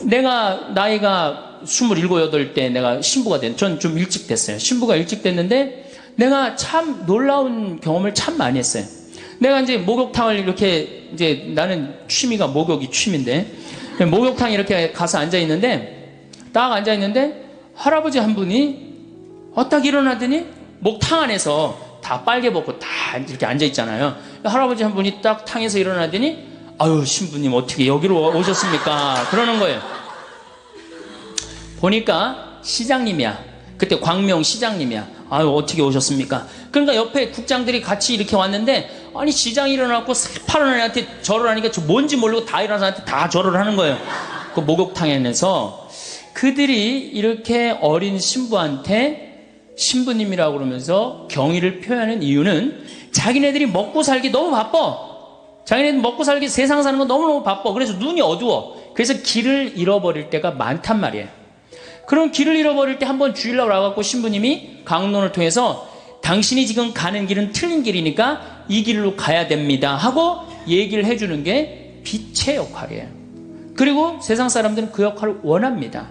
내가 나이가 27, 8때 내가 신부가 전 좀 일찍 됐어요. 신부가 일찍 됐는데 내가 참 놀라운 경험을 참 많이 했어요. 내가 이제 목욕탕을 이렇게 이제 나는 취미가 목욕이 취미인데 목욕탕에 이렇게 가서 앉아 있는데 딱 앉아 있는데 할아버지 한 분이 딱 일어나더니 목탕 안에서 다 빨개 벗고 다 이렇게 앉아 있잖아요. 할아버지 한 분이 딱 탕에서 일어나더니 아유 신부님 어떻게 여기로 오셨습니까? 그러는 거예요. 보니까 시장님이야. 그때 광명 시장님이야. 아유 어떻게 오셨습니까? 그러니까 옆에 국장들이 같이 이렇게 왔는데 아니 시장이 일어나고 새파란 애한테 절을 하니까 저 뭔지 모르고 다 일어나서 나한테 다 절을 하는 거예요. 그 목욕탕에서 그들이 이렇게 어린 신부한테 신부님이라고 그러면서 경의를 표현하는 이유는 자기네들이 먹고 살기 너무 바빠. 자기네들 먹고 살기 세상 사는 거 너무너무 바빠. 그래서 눈이 어두워. 그래서 길을 잃어버릴 때가 많단 말이에요. 그럼 길을 잃어버릴 때 한번 주일날 와갖고 신부님이 강론을 통해서 당신이 지금 가는 길은 틀린 길이니까 이 길로 가야 됩니다 하고 얘기를 해주는 게 빛의 역할이에요. 그리고 세상 사람들은 그 역할을 원합니다.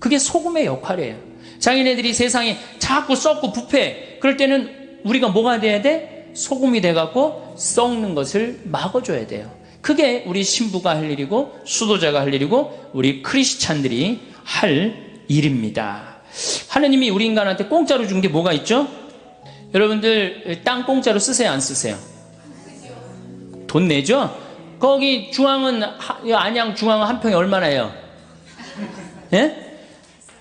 그게 소금의 역할이에요. 자기네들이 세상에 자꾸 썩고 부패. 그럴 때는 우리가 뭐가 돼야 돼? 소금이 돼갖고 썩는 것을 막아줘야 돼요. 그게 우리 신부가 할 일이고 수도자가 할 일이고 우리 크리스찬들이 할 일입니다. 하느님이 우리 인간한테 공짜로 준 게 뭐가 있죠? 여러분들 땅 공짜로 쓰세요 안 쓰세요? 돈 내죠? 거기 중앙은 안양 중앙은 한 평에 얼마나 해요? 예?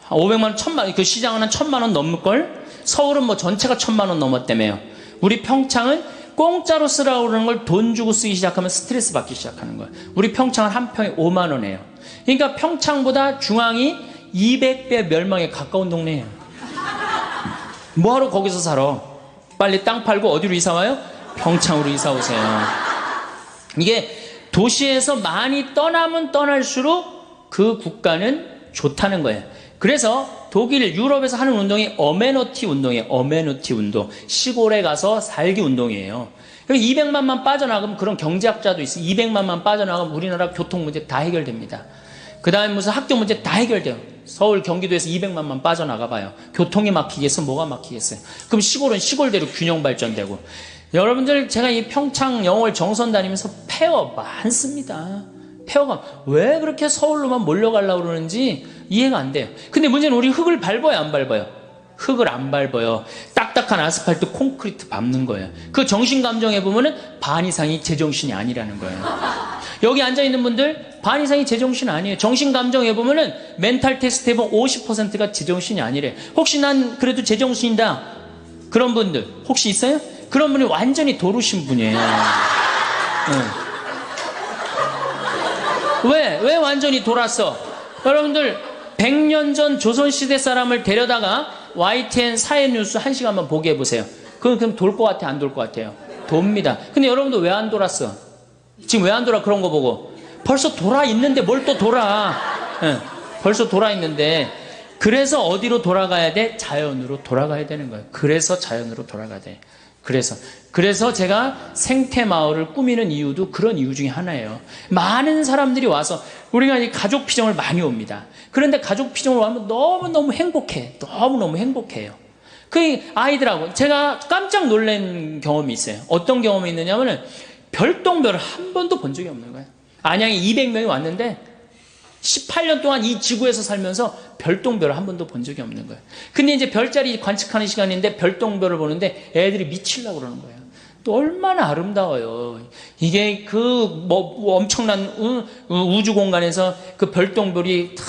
500만 원, 1000만 원, 그 시장은 한 1000만 원 넘을걸? 서울은 뭐 전체가 1000만 원 넘었다며요. 우리 평창은 공짜로 쓰라고 그러는 걸 돈 주고 쓰기 시작하면 스트레스 받기 시작하는 거예요. 우리 평창은 한 평에 5만 원이에요. 그러니까 평창보다 중앙이 200배 멸망에 가까운 동네예요. 뭐하러 거기서 살아? 빨리 땅 팔고 어디로 이사 와요? 평창으로 이사 오세요. 이게 도시에서 많이 떠나면 떠날수록 그 국가는 좋다는 거예요. 그래서 독일, 유럽에서 하는 운동이 어메너티 운동이에요. 어메너티 운동. 시골에 가서 살기 운동이에요. 200만만 빠져나가면 그런 경제학자도 있어요. 200만만 빠져나가면 우리나라 교통 문제 다 해결됩니다. 그 다음에 무슨 학교 문제 다 해결돼요. 서울, 경기도에서 200만만 빠져나가봐요. 교통이 막히겠어? 뭐가 막히겠어요? 그럼 시골은 시골대로 균형 발전되고. 여러분들 제가 이 평창 영월 정선 다니면서 폐허 많습니다. 폐허가 왜 그렇게 서울로만 몰려가려고 그러는지 이해가 안 돼요. 근데 문제는 우리 흙을 밟아요 안 밟아요? 흙을 안 밟아요. 딱딱한 아스팔트 콘크리트 밟는 거예요. 그 정신감정에 보면은 반 이상이 제정신이 아니라는 거예요. 여기 앉아있는 분들 반 이상이 제정신 아니에요. 정신감정에 보면은 멘탈 테스트 해보면 50%가 제정신이 아니래요. 혹시 난 그래도 제정신이다 그런 분들 혹시 있어요? 그런 분이 완전히 도루신 분이에요. 왜 완전히 돌았어? 여러분들 100년 전 조선시대 사람을 데려다가 YTN 사회뉴스 1시간만 보게 해보세요. 그럼 돌 것 같아 안 돌 것 같아요? 돕니다. 근데 여러분들 왜 안 돌았어? 지금 왜 안 돌아? 그런 거 보고 벌써 돌아 있는데 뭘 또 돌아? 벌써 돌아 있는데. 그래서 어디로 돌아가야 돼? 자연으로 돌아가야 되는 거예요. 그래서 자연으로 돌아가야 돼. 그래서 제가 생태마을을 꾸미는 이유도 그런 이유 중에 하나예요. 많은 사람들이 와서 우리가 이 가족 피정을 많이 옵니다. 그런데 가족 피정을 오면 너무너무 행복해. 너무너무 행복해요. 그 아이들하고 제가 깜짝 놀란 경험이 있어요. 어떤 경험이 있느냐면은 별똥별을 한 번도 본 적이 없는 거예요. 안양에 200명이 왔는데 18년 동안 이 지구에서 살면서 별똥별을 한 번도 본 적이 없는 거예요. 근데 이제 별자리 관측하는 시간인데 별똥별을 보는데 애들이 미치려고 그러는 거예요. 또 얼마나 아름다워요. 이게 엄청난 우주 공간에서 그 별똥별이 탁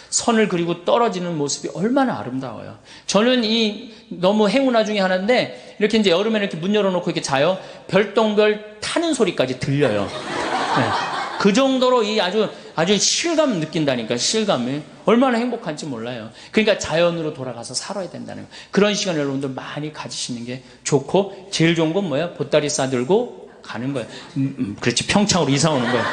선을 그리고 떨어지는 모습이 얼마나 아름다워요. 저는 너무 행운아 중에 하나인데 이렇게 이제 여름에 이렇게 문 열어놓고 이렇게 자요. 별똥별 타는 소리까지 들려요. 네. 그 정도로 아주 실감 느낀다니까. 실감이 얼마나 행복한지 몰라요. 그러니까 자연으로 돌아가서 살아야 된다는 거예요. 그런 시간을 여러분들 많이 가지시는 게 좋고 제일 좋은 건 뭐예요? 보따리 싸들고 가는 거예요. 그렇지 평창으로 이사 오는 거예요.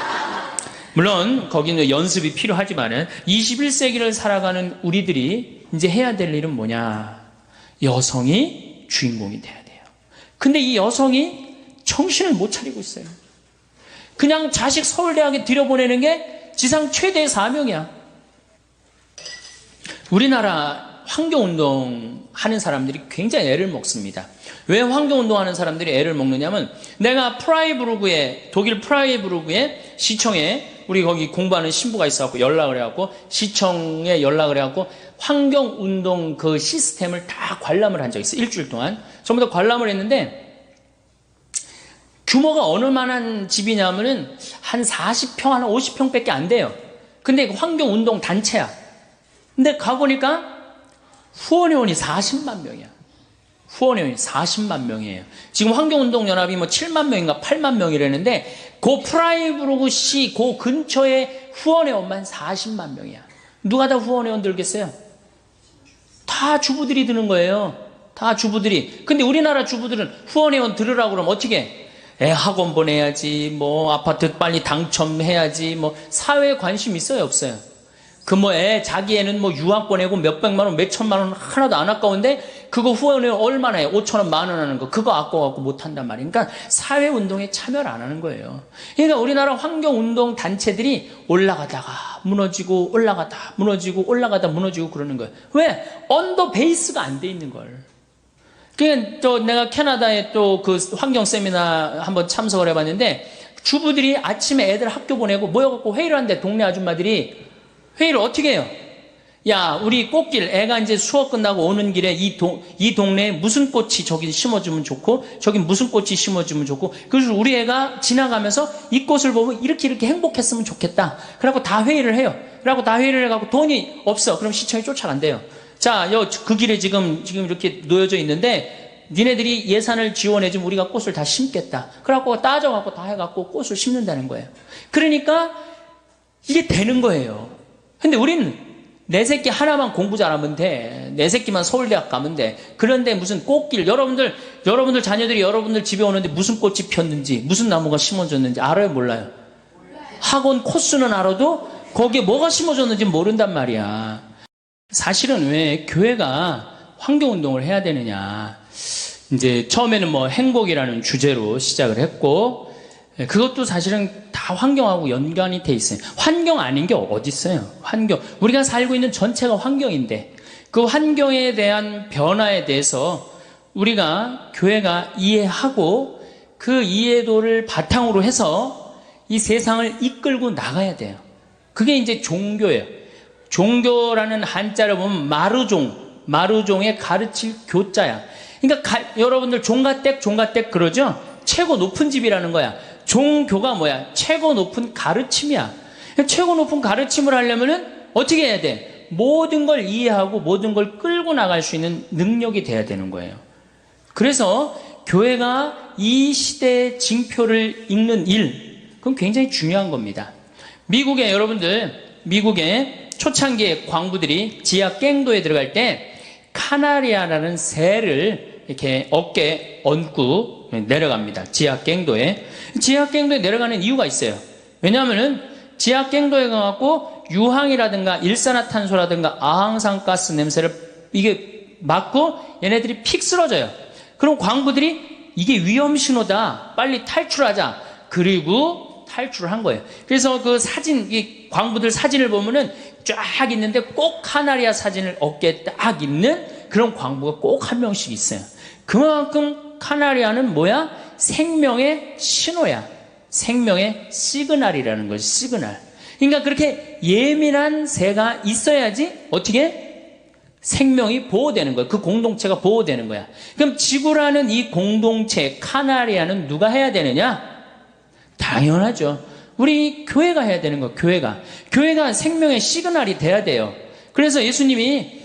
물론 거기는 연습이 필요하지만은 21세기를 살아가는 우리들이 이제 해야 될 일은 뭐냐? 여성이 주인공이 돼야 돼요. 근데 이 여성이 정신을 못 차리고 있어요. 그냥 자식 서울대학에 들여보내는 게 지상 최대의 사명이야. 우리나라 환경운동 하는 사람들이 굉장히 애를 먹습니다. 왜 환경운동 하는 사람들이 애를 먹느냐면, 내가 프라이부르크에, 독일 프라이부르크에 시청에 우리 거기 공부하는 신부가 있어갖고 연락을 해갖고, 시청에 연락을 해갖고 환경운동 그 시스템을 다 관람을 한 적이 있어요. 일주일 동안 전부 다 관람을 했는데, 규모가 어느 만한 집이냐면은 한 40평, 한 50평밖에 안 돼요. 근데 환경운동 단체야. 근데 가보니까 후원회원이 40만 명이야. 후원회원이 40만 명이에요. 지금 환경운동연합이 뭐 7만 명인가 8만 명이라는데, 그 프라이부르크시 그 근처에 후원회원만 40만 명이야. 누가 다 후원회원 들겠어요? 다 주부들이 드는 거예요. 다 주부들이. 근데 우리나라 주부들은 후원회원 들으라고 그러면 어떻게 해? 애 학원 보내야지, 뭐 아파트 빨리 당첨해야지, 뭐 사회에 관심 있어요, 없어요? 그 뭐 자기 애는 뭐 유학 보내고 몇백만 원, 몇천만 원 하나도 안 아까운데, 그거 후원회원 얼마나 해? 5천원, 만원 하는 거, 그거 아까워갖고 못 한단 말이에요. 그러니까 사회운동에 참여를 안 하는 거예요. 그러니까 우리나라 환경운동 단체들이 올라가다가 무너지고, 올라가다 무너지고, 올라가다 무너지고 그러는 거예요. 왜? 언더 베이스가 안 돼 있는 걸. 그러니까 또 내가 캐나다에 또 그 환경 세미나 한번 참석을 해봤는데, 주부들이 아침에 애들 학교 보내고 모여갖고 회의를 하는데, 동네 아줌마들이 회의를 어떻게 해요? 야, 우리 꽃길, 애가 이제 수업 끝나고 오는 길에 이 동네에 무슨 꽃이 저기 심어주면 좋고, 저기 무슨 꽃이 심어주면 좋고, 그래서 우리 애가 지나가면서 이 꽃을 보면 이렇게 행복했으면 좋겠다. 그래갖고 다 회의를 해요. 그래갖고 다 회의를 해갖고 돈이 없어. 그럼 시청이 쫓아간대요. 자, 그 길에 지금 이렇게 놓여져 있는데, 니네들이 예산을 지원해주면 우리가 꽃을 다 심겠다. 그래갖고 따져갖고 다 해갖고 꽃을 심는다는 거예요. 그러니까 이게 되는 거예요. 근데 우리는 내 새끼 하나만 공부 잘하면 돼. 내 새끼만 서울대학 가면 돼. 그런데 무슨 꽃길, 여러분들 자녀들이 여러분들 집에 오는데 무슨 꽃이 폈는지, 무슨 나무가 심어졌는지 알아요, 몰라요? 학원 코스는 알아도 거기에 뭐가 심어졌는지 모른단 말이야. 사실은 왜 교회가 환경운동을 해야 되느냐. 이제 처음에는 뭐 행복이라는 주제로 시작을 했고, 그것도 사실은 다 환경하고 연관이 돼 있어요. 환경 아닌 게 어디 있어요? 환경. 우리가 살고 있는 전체가 환경인데, 그 환경에 대한 변화에 대해서 우리가 교회가 이해하고, 그 이해도를 바탕으로 해서 이 세상을 이끌고 나가야 돼요. 그게 이제 종교예요. 종교라는 한자를 보면 마루종의 가르칠 교자야. 그러니까 여러분들 종가댁 그러죠? 최고 높은 집이라는 거야. 종교가 뭐야? 최고 높은 가르침이야. 최고 높은 가르침을 하려면은 어떻게 해야 돼? 모든 걸 이해하고 모든 걸 끌고 나갈 수 있는 능력이 돼야 되는 거예요. 그래서 교회가 이 시대의 징표를 읽는 일, 그건 굉장히 중요한 겁니다. 미국에 초창기에 광부들이 지하 갱도에 들어갈 때 카나리아라는 새를 이렇게 어깨에 얹고 내려갑니다. 지하 갱도에 내려가는 이유가 있어요. 왜냐하면은 지하 갱도에 가갖고 유황이라든가 일산화탄소라든가 아항산가스 냄새를 이게 맡고 얘네들이 픽 쓰러져요. 그럼 광부들이 이게 위험 신호다, 빨리 탈출하자. 그리고 탈출을 한 거예요. 그래서 그 사진, 이 광부들 사진을 보면은 쫙 있는데 꼭 카나리아 사진을 어깨에 딱 있는 그런 광부가 꼭 한 명씩 있어요. 그만큼 카나리아는 뭐야? 생명의 신호야. 생명의 시그널이라는 거지, 시그널. 그러니까 그렇게 예민한 새가 있어야지 어떻게? 생명이 보호되는 거야. 그 공동체가 보호되는 거야. 그럼 지구라는 이 공동체, 카나리아는 누가 해야 되느냐? 당연하죠. 우리 교회가 해야 되는 거야, 교회가 생명의 시그널이 돼야 돼요. 그래서 예수님이,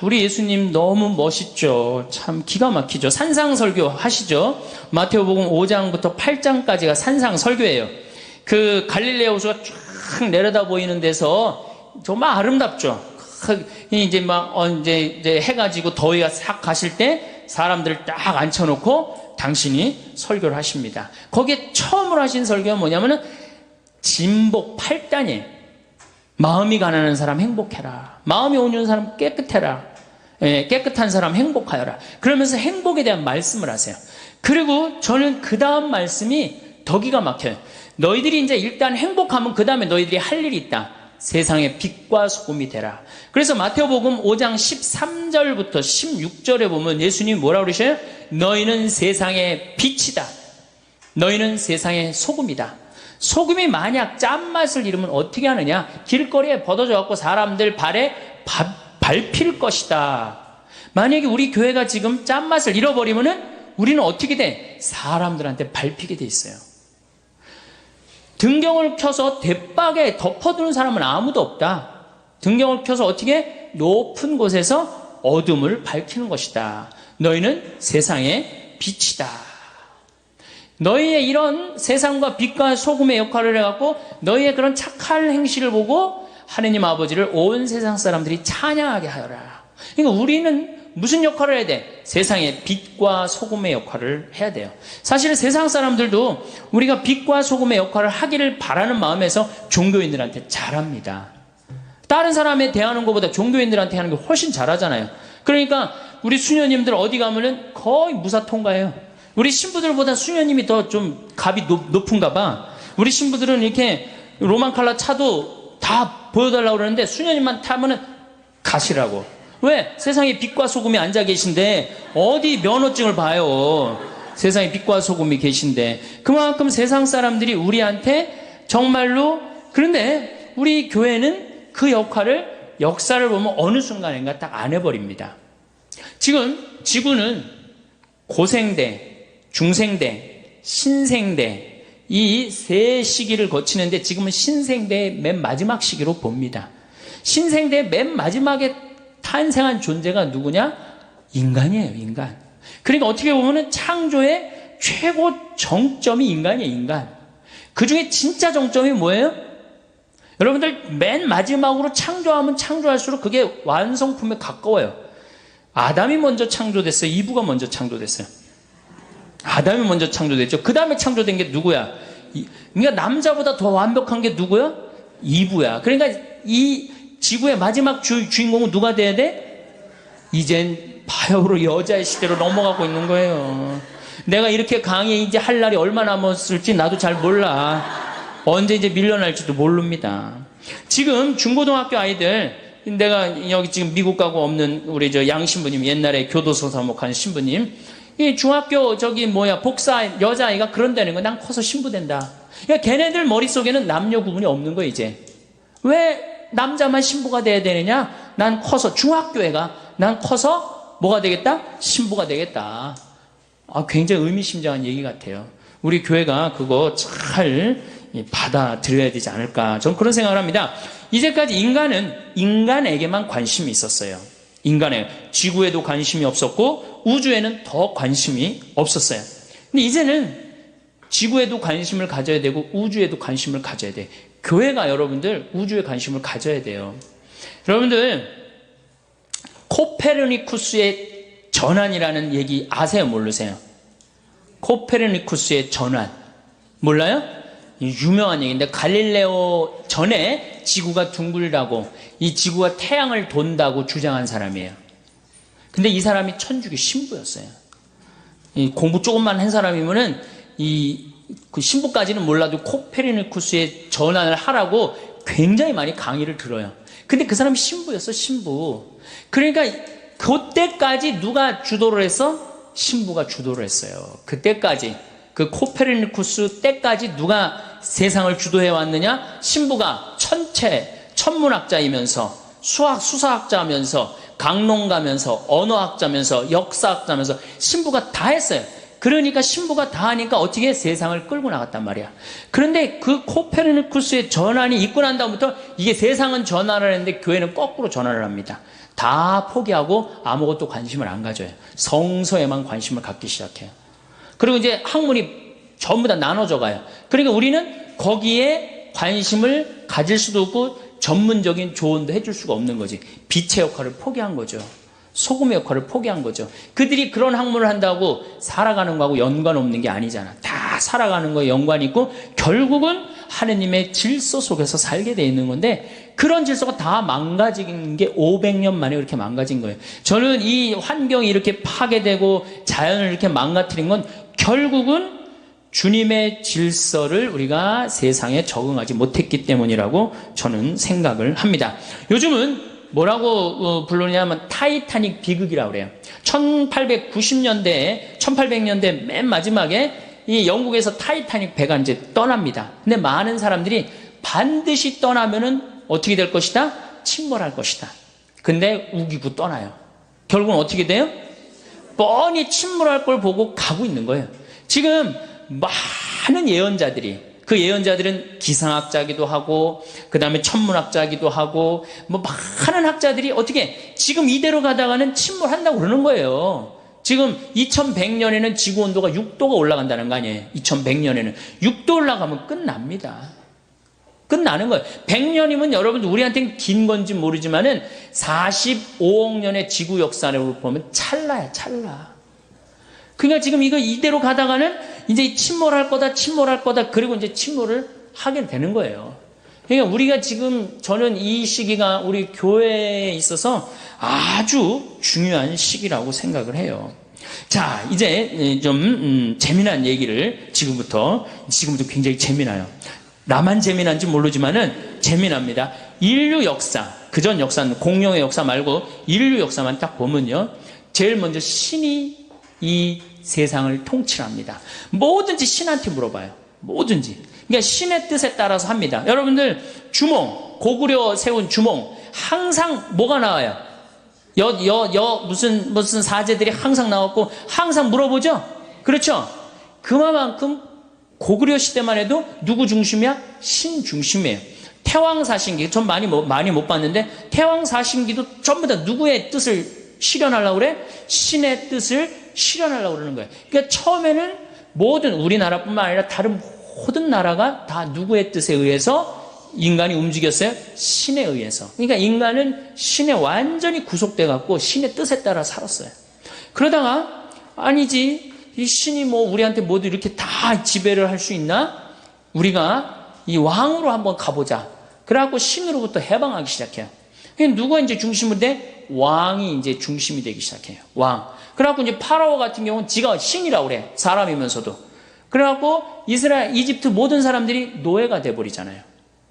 우리 예수님 너무 멋있죠. 참 기가 막히죠. 산상설교 하시죠. 마태복음 5장부터 8장까지가 산상설교예요. 그 갈릴레아 호수가 쫙 내려다 보이는 데서 정말 아름답죠. 이제 이제 해가 지고 더위가 싹 가실 때 사람들을 딱 앉혀놓고 당신이 설교를 하십니다. 거기에 처음으로 하신 설교가 뭐냐면은 진복 8단이에요. 마음이 가난한 사람 행복해라. 마음이 온유한 사람 깨끗해라. 깨끗한 사람 행복하여라. 그러면서 행복에 대한 말씀을 하세요. 그리고 저는 그 다음 말씀이 더 기가 막혀요. 너희들이 이제 일단 행복하면 그 다음에 너희들이 할 일이 있다. 세상의 빛과 소금이 되라. 그래서 마태복음 5장 13절부터 16절에 보면 예수님이 뭐라고 그러셔요? 너희는 세상의 빛이다. 너희는 세상의 소금이다. 소금이 만약 짠맛을 잃으면 어떻게 하느냐? 길거리에 벗어져 갖고 사람들 발에 밟힐 것이다. 만약에 우리 교회가 지금 짠맛을 잃어버리면은 우리는 어떻게 돼? 사람들한테 밟히게 돼 있어요. 등경을 켜서 대박에 덮어두는 사람은 아무도 없다. 등경을 켜서 어떻게? 높은 곳에서 어둠을 밝히는 것이다. 너희는 세상의 빛이다. 너희의 이런 세상과 빛과 소금의 역할을 해갖고 너희의 그런 착한 행실을 보고 하느님 아버지를 온 세상 사람들이 찬양하게 하여라. 그러니까 우리는 무슨 역할을 해야 돼? 세상의 빛과 소금의 역할을 해야 돼요. 사실은 세상 사람들도 우리가 빛과 소금의 역할을 하기를 바라는 마음에서 종교인들한테 잘합니다. 다른 사람에 대하는 것보다 종교인들한테 하는 게 훨씬 잘하잖아요. 그러니까 우리 수녀님들 어디 가면은 거의 무사 통과해요. 우리 신부들보다 수녀님이 더 좀 값이 높은가 봐. 우리 신부들은 이렇게 로만 칼라 차도 다 보여달라고 그러는데 수녀님만 타면은 가시라고. 왜? 세상에 빛과 소금이 앉아 계신데 어디 면허증을 봐요. 세상에 빛과 소금이 계신데. 그만큼 세상 사람들이 우리한테 정말로, 그런데 우리 교회는 그 역사를 보면 어느 순간인가 딱 안 해버립니다. 지금 지구는 고생대, 중생대, 신생대, 이 세 시기를 거치는데 지금은 신생대의 맨 마지막 시기로 봅니다. 신생대의 맨 마지막에 탄생한 존재가 누구냐? 인간이에요, 인간. 그러니까 어떻게 보면 창조의 최고 정점이 인간이에요, 인간. 그 중에 진짜 정점이 뭐예요? 여러분들 맨 마지막으로 창조하면 창조할수록 그게 완성품에 가까워요. 아담이 먼저 창조됐어요? 이브가 먼저 창조됐어요? 아담이 먼저 창조됐죠. 그 다음에 창조된 게 누구야? 그러니까 남자보다 더 완벽한 게 누구야? 이브야. 그러니까 이 지구의 마지막 주인공은 누가 돼야 돼? 이젠 바야흐로 여자의 시대로 넘어가고 있는 거예요. 내가 이렇게 강의에 이제 할 날이 얼마 남았을지 나도 잘 몰라. 언제 이제 밀려날지도 모릅니다. 지금 중고등학교 아이들, 내가 여기 지금 미국 가고 없는 우리 저 양 신부님, 옛날에 교도소 사목한 신부님, 이 중학교 복사 여자아이가 그런다는 거, 난 커서 신부된다. 그러니까 걔네들 머릿속에는 남녀 구분이 없는 거예요, 이제. 왜 남자만 신부가 돼야 되느냐? 난 커서, 중학교애가, 난 커서 뭐가 되겠다? 신부가 되겠다. 굉장히 의미심장한 얘기 같아요. 우리 교회가 그거 잘 받아들여야 되지 않을까. 저는 그런 생각을 합니다. 이제까지 인간은 인간에게만 관심이 있었어요. 인간에, 지구에도 관심이 없었고 우주에는 더 관심이 없었어요. 근데 이제는 지구에도 관심을 가져야 되고 우주에도 관심을 가져야 돼. 교회가 여러분들 우주에 관심을 가져야 돼요. 여러분들 코페르니쿠스의 전환이라는 얘기 아세요? 모르세요? 코페르니쿠스의 전환 몰라요? 유명한 얘기인데, 갈릴레오 전에 지구가 둥글다고, 이 지구가 태양을 돈다고 주장한 사람이에요. 근데 이 사람이 천주교 신부였어요. 이 공부 조금만 한 사람이면은 그 신부까지는 몰라도 코페르니쿠스의 전환을 하라고 굉장히 많이 강의를 들어요. 근데 그 사람이 신부였어, 신부. 그러니까 그때까지 누가 주도를 했어? 신부가 주도를 했어요. 그때까지. 그 코페르니쿠스 때까지 누가 세상을 주도해 왔느냐? 신부가 천문학자이면서 수학자면서 강론가면서 언어학자면서 역사학자면서 신부가 다 했어요. 그러니까 신부가 다 하니까 어떻게 세상을 끌고 나갔단 말이야. 그런데 그 코페르니쿠스의 전환이 있고 난 다음부터 이게 세상은 전환을 했는데 교회는 거꾸로 전환을 합니다. 다 포기하고 아무것도 관심을 안 가져요. 성서에만 관심을 갖기 시작해요. 그리고 이제 학문이 전부 다 나눠져 가요. 그러니까 우리는 거기에 관심을 가질 수도 없고 전문적인 조언도 해줄 수가 없는 거지. 빛의 역할을 포기한 거죠. 소금의 역할을 포기한 거죠. 그들이 그런 학문을 한다고 살아가는 거하고 연관 없는 게 아니잖아. 다 살아가는 거에 연관이 있고 결국은 하느님의 질서 속에서 살게 돼 있는 건데, 그런 질서가 다 망가진 게 500년 만에 그렇게 망가진 거예요. 저는 이 환경이 이렇게 파괴되고 자연을 이렇게 망가뜨린 건 결국은 주님의 질서를 우리가 세상에 적응하지 못했기 때문이라고 저는 생각을 합니다. 요즘은 뭐라고 부르냐면 타이타닉 비극이라고 그래요. 1890년대 맨 마지막에 이 영국에서 타이타닉 배가 이제 떠납니다. 근데 많은 사람들이 반드시 떠나면은 어떻게 될 것이다? 침몰할 것이다. 근데 우기고 떠나요. 결국은 어떻게 돼요? 뻔히 침몰할 걸 보고 가고 있는 거예요. 지금 많은 예언자들이, 그 예언자들은 기상학자기도 하고 그 다음에 천문학자기도 하고 뭐 많은 학자들이 어떻게 지금 이대로 가다가는 침몰한다고 그러는 거예요. 지금 2100년에는 지구 온도가 6도가 올라간다는 거 아니에요. 2100년에는 6도 올라가면 끝납니다. 끝나는 거예요. 100년이면 여러분 우리한테는 긴 건지 모르지만은 45억 년의 지구 역사를 보면 찰나야 찰나. 그러니까 지금 이거 이대로 가다가는 이제 침몰할 거다. 그리고 이제 침몰을 하게 되는 거예요. 그러니까 우리가 지금 저는 이 시기가 우리 교회에 있어서 아주 중요한 시기라고 생각을 해요. 자, 이제 좀 재미난 얘기를 지금부터 굉장히 재미나요. 나만 재미난지 모르지만은 재미납니다. 인류 역사, 그전 역사는 공룡의 역사 말고 인류 역사만 딱 보면요. 제일 먼저 신이 이 세상을 통치합니다. 뭐든지 신한테 물어봐요. 뭐든지. 그러니까 신의 뜻에 따라서 합니다. 여러분들 주몽, 고구려 세운 주몽 항상 뭐가 나와요? 무슨 사제들이 항상 나왔고 항상 물어보죠? 그렇죠? 그만큼 고구려 시대만 해도 누구 중심이야? 신 중심이에요. 태왕사신기, 전 많이 못 봤는데 태왕사신기도 전부 다 누구의 뜻을 실현하려고 그래? 신의 뜻을 실현하려고 그러는 거예요. 그러니까 처음에는 모든 우리나라뿐만 아니라 다른 모든 나라가 다 누구의 뜻에 의해서 인간이 움직였어요? 신에 의해서. 그러니까 인간은 신에 완전히 구속돼 갖고 신의 뜻에 따라 살았어요. 그러다가 아니지, 이 신이 뭐 우리한테 모두 이렇게 다 지배를 할 수 있나? 우리가 이 왕으로 한번 가보자. 그래갖고 신으로부터 해방하기 시작해요. 누가 이제 중심이 돼? 왕이 이제 중심이 되기 시작해요. 왕. 그래갖고 이제 파라오 같은 경우는 지가 신이라고 그래. 사람이면서도. 그래갖고 이집트 모든 사람들이 노예가 돼버리잖아요.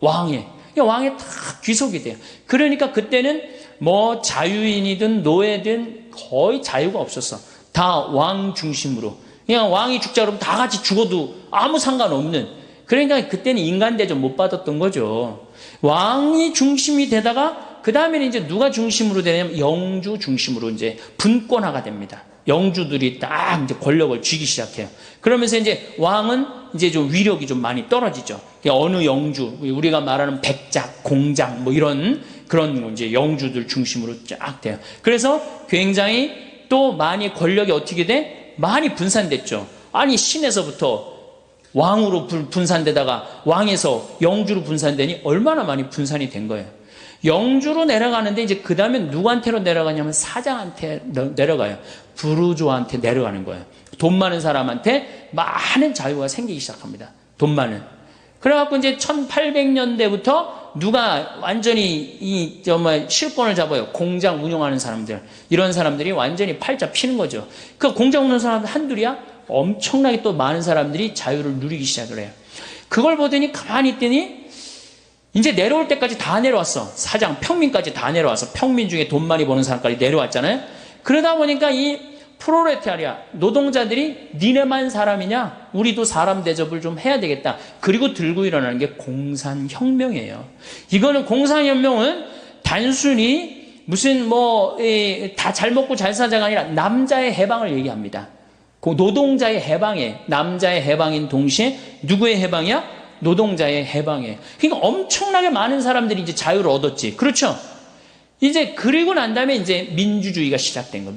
왕에 다 귀속이 돼요. 그러니까 그때는 뭐 자유인이든 노예든 거의 자유가 없었어. 다 왕 중심으로. 그냥 왕이 죽자 그러면 다 같이 죽어도 아무 상관없는. 그러니까 그때는 인간 대접 못 받았던 거죠. 왕이 중심이 되다가 그 다음에는 이제 누가 중심으로 되냐면 영주 중심으로 이제 분권화가 됩니다. 영주들이 딱 이제 권력을 쥐기 시작해요. 그러면서 이제 왕은 이제 좀 위력이 좀 많이 떨어지죠. 어느 영주, 우리가 말하는 백작, 공작 뭐 이런 그런 이제 영주들 중심으로 쫙 돼요. 그래서 굉장히 또 많이 권력이 어떻게 돼? 많이 분산됐죠. 아니 신에서부터 왕으로 분산되다가 왕에서 영주로 분산되니 얼마나 많이 분산이 된 거예요. 영주로 내려가는데 이제 그 다음에 누구한테로 내려가냐면 사장한테 내려가요. 부르주아한테 내려가는 거예요. 돈 많은 사람한테 많은 자유가 생기기 시작합니다. 돈 많은. 그래갖고 이제 1800년대부터 누가 완전히 실권을 잡아요. 공장 운영하는 사람들. 이런 사람들이 완전히 팔자 피는 거죠. 그 공장 운영하는 사람들 한둘이야? 엄청나게 또 많은 사람들이 자유를 누리기 시작을 해요. 그걸 보더니 가만히 있더니 이제 내려올 때까지 다 내려왔어. 사장, 평민까지 다 내려와서 평민 중에 돈 많이 버는 사람까지 내려왔잖아요. 그러다 보니까 이 프로레타리아, 노동자들이 니네만 사람이냐? 우리도 사람 대접을 좀 해야 되겠다. 그리고 들고 일어나는 게 공산혁명이에요. 이거는 공산혁명은 단순히 무슨 다 잘 먹고 잘 사자가 아니라 남자의 해방을 얘기합니다. 그 노동자의 해방에, 남자의 해방인 동시에 누구의 해방이야? 노동자의 해방에. 그러니까 엄청나게 많은 사람들이 이제 자유를 얻었지. 그렇죠? 이제 그리고 난 다음에 이제 민주주의가 시작된 거.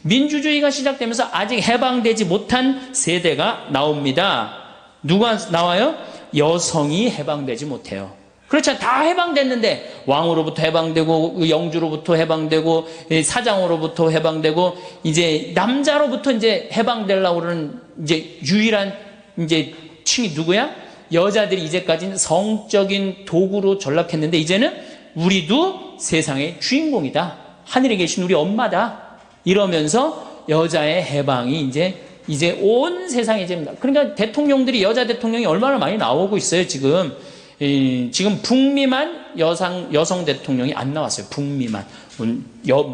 민주주의가 시작되면서 아직 해방되지 못한 세대가 나옵니다. 누가 나와요? 여성이 해방되지 못해요. 그렇죠. 다 해방됐는데 왕으로부터 해방되고 영주로부터 해방되고 사장으로부터 해방되고 이제 남자로부터 이제 해방되려고 그러는 이제 유일한 이제 층이 누구야? 여자들이 이제까지는 성적인 도구로 전락했는데 이제는 우리도 세상의 주인공이다. 하늘에 계신 우리 엄마다. 이러면서 여자의 해방이 이제 이제 온 세상에 그러니까 대통령들이 여자 대통령이 얼마나 많이 나오고 있어요. 지금 북미만 여성 대통령이 안 나왔어요. 북미만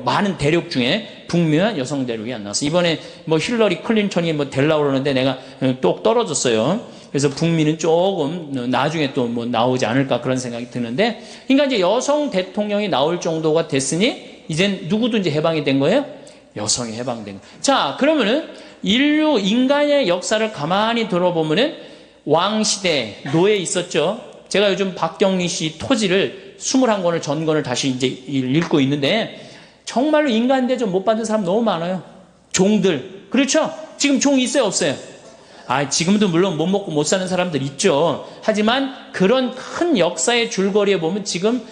많은 대륙 중에 북미만 여성 대륙이 안 나왔어요. 이번에 뭐 힐러리 클린턴이 뭐 되려고 그러는데 내가 똑 떨어졌어요. 그래서 북미는 조금 나중에 또 뭐 나오지 않을까 그런 생각이 드는데, 그러니까 이제 여성 대통령이 나올 정도가 됐으니 이젠 누구든지 해방이 된 거예요. 여성이 해방된 거예요. 자, 그러면은 인간의 역사를 가만히 들어보면은 왕시대, 노예 있었죠. 제가 요즘 박경리 씨 토지를 21권을 전권을 다시 이제 읽고 있는데, 정말로 인간 대접 못 받은 사람 너무 많아요. 종들. 그렇죠? 지금 종 있어요, 없어요? 지금도 물론 못 먹고 못 사는 사람들 있죠. 하지만 그런 큰 역사의 줄거리에 보면 지금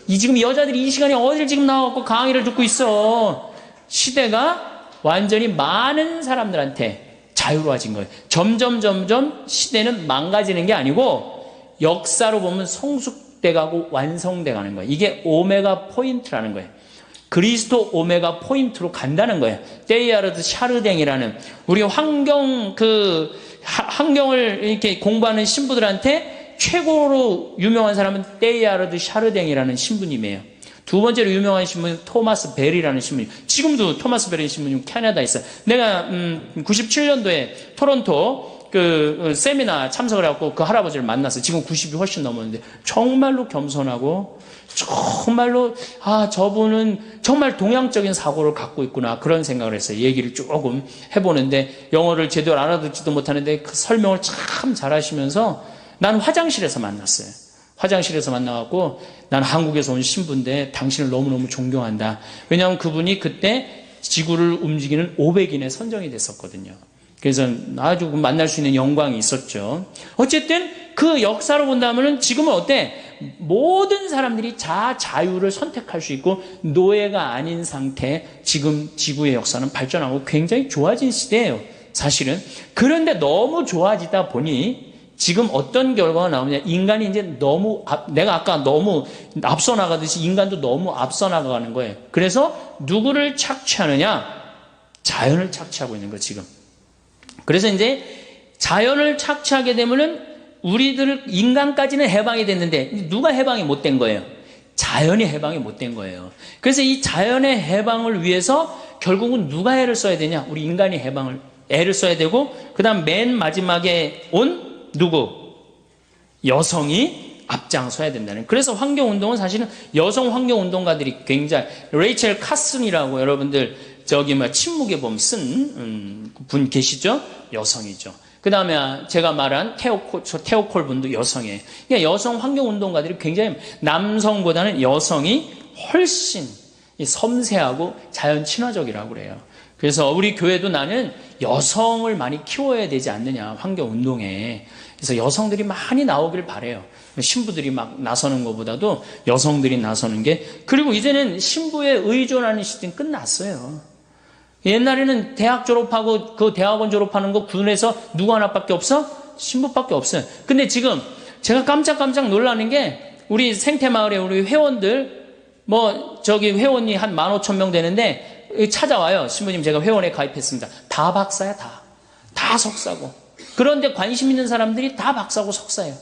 지금 여자들이 이 시간에 어딜 지금 나와갖고 강의를 듣고 있어. 시대가 완전히 많은 사람들한테 자유로워진 거예요. 점점 시대는 망가지는 게 아니고 역사로 보면 성숙돼 가고 완성돼 가는 거예요. 이게 오메가 포인트라는 거예요. 그리스도 오메가 포인트로 간다는 거예요. 테일하르드 샤르댕이라는 우리 환경을 이렇게 공부하는 신부들한테 최고로 유명한 사람은 테일하르드 샤르댕이라는 신부님이에요. 두 번째로 유명한 신부는 토마스 벨이라는 신부님. 지금도 토마스 벨이라는 신부님 캐나다에 있어요. 내가 97년도에 토론토 세미나 참석을 해갖고 그 할아버지를 만났어요. 지금 90이 훨씬 넘었는데 정말로 겸손하고 정말로 저분은 정말 동양적인 사고를 갖고 있구나 그런 생각을 했어요. 얘기를 조금 해보는데 영어를 제대로 알아듣지도 못하는데 그 설명을 참 잘하시면서 난 화장실에서 만났어요. 화장실에서 만나갖고 난 한국에서 온 신부인데 당신을 너무너무 존경한다. 왜냐하면 그분이 그때 지구를 움직이는 500인에 선정이 됐었거든요. 그래서 아주 만날 수 있는 영광이 있었죠. 어쨌든 그 역사로 본다면은 지금은 어때? 모든 사람들이 자유를 선택할 수 있고 노예가 아닌 상태, 지금 지구의 역사는 발전하고 굉장히 좋아진 시대예요. 사실은. 그런데 너무 좋아지다 보니 지금 어떤 결과가 나오냐? 인간이 이제 내가 아까 너무 앞서 나가듯이 인간도 너무 앞서 나가는 거예요. 그래서 누구를 착취하느냐? 자연을 착취하고 있는 거예요, 지금. 그래서 이제 자연을 착취하게 되면은 인간까지는 해방이 됐는데 누가 해방이 못 된 거예요? 자연이 해방이 못 된 거예요. 그래서 이 자연의 해방을 위해서 결국은 누가 애를 써야 되냐? 우리 인간이 애를 써야 되고, 그 다음 맨 마지막에 온 누구? 여성이 앞장서야 된다는. 그래서 환경운동은 사실은 여성 환경운동가들이 굉장히, 레이첼 카슨이라고 여러분들 침묵의 봄 쓴 분 계시죠? 여성이죠. 그 다음에 제가 말한 테오콜 분도 여성이에요. 그러니까 여성 환경운동가들이 굉장히 남성보다는 여성이 훨씬 섬세하고 자연 친화적이라고 그래요. 그래서 우리 교회도 나는 여성을 많이 키워야 되지 않느냐, 환경운동에. 그래서 여성들이 많이 나오길 바라요. 신부들이 막 나서는 것보다도 여성들이 나서는 게. 그리고 이제는 신부에 의존하는 시대는 끝났어요. 옛날에는 대학 졸업하고 그 대학원 졸업하는 거 군에서 누구 하나밖에 없어? 신부밖에 없어요. 근데 지금 제가 깜짝 놀라는 게 우리 생태마을에 우리 회원들 회원이 한 15,000명 되는데 찾아와요. 신부님 제가 회원에 가입했습니다. 다 박사야, 다 석사고. 그런데 관심 있는 사람들이 다 박사고 석사예요.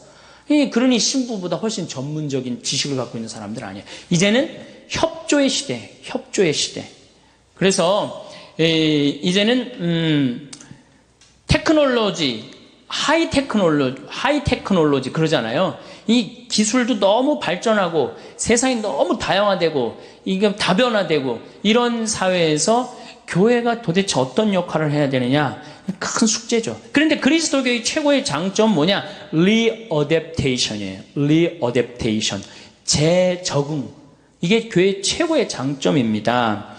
그러니 신부보다 훨씬 전문적인 지식을 갖고 있는 사람들 아니에요. 이제는 협조의 시대. 그래서 이제는 하이 테크놀로지 그러잖아요. 이 기술도 너무 발전하고 세상이 너무 다양화되고 이게 다변화되고 이런 사회에서 교회가 도대체 어떤 역할을 해야 되느냐, 큰 숙제죠. 그런데 그리스도교의 최고의 장점 뭐냐? 리어댑테이션이에요. 재적응. 이게 교회의 최고의 장점입니다.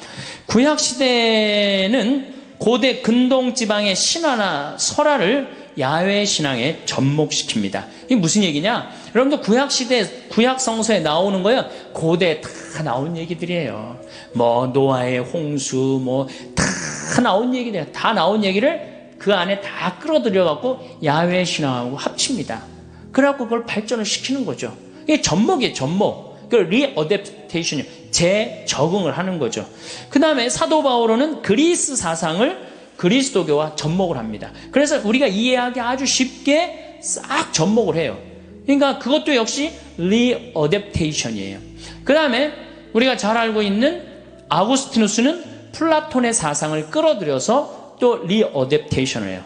구약시대는 고대 근동지방의 신화나 설화를 야훼 신앙에 접목시킵니다. 이게 무슨 얘기냐? 여러분들 구약시대, 구약성서에 나오는 거예요. 고대 다 나온 얘기들이에요. 노아의 홍수, 다 나온 얘기들이에요. 다 나온 얘기를 그 안에 다 끌어들여갖고 야훼 신앙하고 합칩니다. 그래갖고 그걸 발전을 시키는 거죠. 이게 접목이에요, 접목. 리어댑테이션이요. 재적응을 하는 거죠. 그 다음에 사도 바오로는 그리스 사상을 그리스도교와 접목을 합니다. 그래서 우리가 이해하기 아주 쉽게 싹 접목을 해요. 그러니까 그것도 역시 리어댑테이션이에요. 그 다음에 우리가 잘 알고 있는 아우구스티누스는 플라톤의 사상을 끌어들여서 또 리어댑테이션을 해요.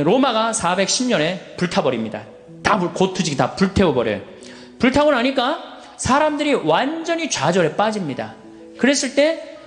로마가 410년에 불타버립니다. 다 고투지기 다 불태워버려요. 불타고 나니까 사람들이 완전히 좌절에 빠집니다. 그랬을 때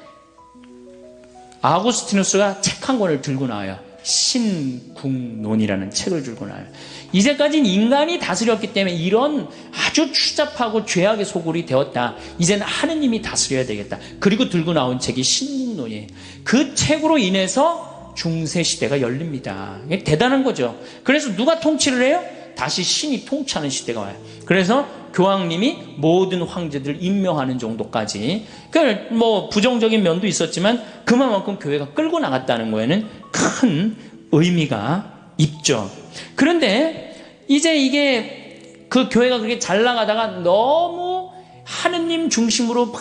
아우구스티누스가 책 한 권을 들고 나와요. 신국론이라는 책을 들고 나와요. 이제까지는 인간이 다스렸기 때문에 이런 아주 추잡하고 죄악의 소굴이 되었다. 이제는 하느님이 다스려야 되겠다. 그리고 들고 나온 책이 신국론이에요. 그 책으로 인해서 중세시대가 열립니다. 이게 대단한 거죠. 그래서 누가 통치를 해요? 다시 신이 통치하는 시대가 와요. 그래서 교황님이 모든 황제들을 임명하는 정도까지, 그러니까 뭐 부정적인 면도 있었지만 그만큼 교회가 끌고 나갔다는 거에는 큰 의미가 있죠. 그런데 이제 이게 그 교회가 그렇게 잘 나가다가 너무 하느님 중심으로 막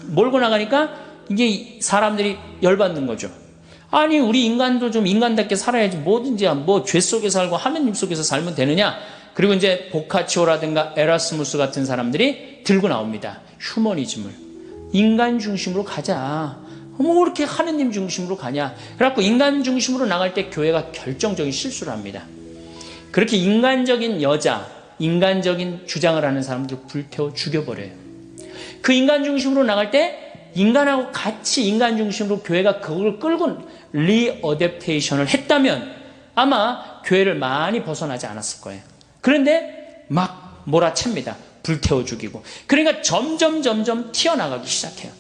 몰고 나가니까 이게 사람들이 열받는 거죠. 아니 우리 인간도 좀 인간답게 살아야지 뭐든지 뭐 죄 속에 살고 하느님 속에서 살면 되느냐. 그리고 이제 보카치오라든가 에라스무스 같은 사람들이 들고 나옵니다. 휴머니즘을. 인간 중심으로 가자. 뭐 그렇게 하느님 중심으로 가냐. 그래갖고 인간 중심으로 나갈 때 교회가 결정적인 실수를 합니다. 그렇게 인간적인 여자, 인간적인 주장을 하는 사람들 불태워 죽여버려요. 그 인간 중심으로 나갈 때 인간하고 같이 인간 중심으로 교회가 그걸 끌고 리어댑테이션을 했다면 아마 교회를 많이 벗어나지 않았을 거예요. 그런데 막 몰아챕니다. 불태워 죽이고. 그러니까 점점 튀어나가기 시작해요.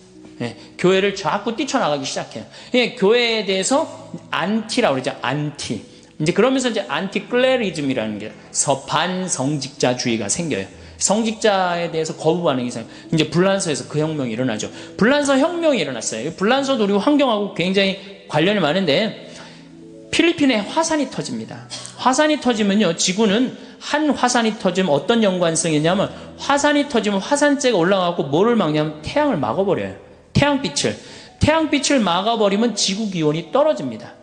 예, 교회를 자꾸 뛰쳐나가기 시작해요. 예, 교회에 대해서 안티라고 그러죠. 안티. 이제 그러면서 이제 안티클레리즘이라는 게 반성직자주의가 생겨요. 성직자에 대해서 거부 반응이 생겨요. 이제 불란서에서 그 혁명이 일어나죠. 불란서 혁명이 일어났어요. 불란서도 우리 환경하고 굉장히 관련이 많은데 필리핀에 화산이 터집니다. 화산이 터지면요, 지구는 한 화산이 터지면 어떤 연관성이 있냐면 화산이 터지면 화산재가 올라가고 뭐를 막냐면 태양을 막아버려요. 태양빛을 막아버리면 지구 기온이 떨어집니다.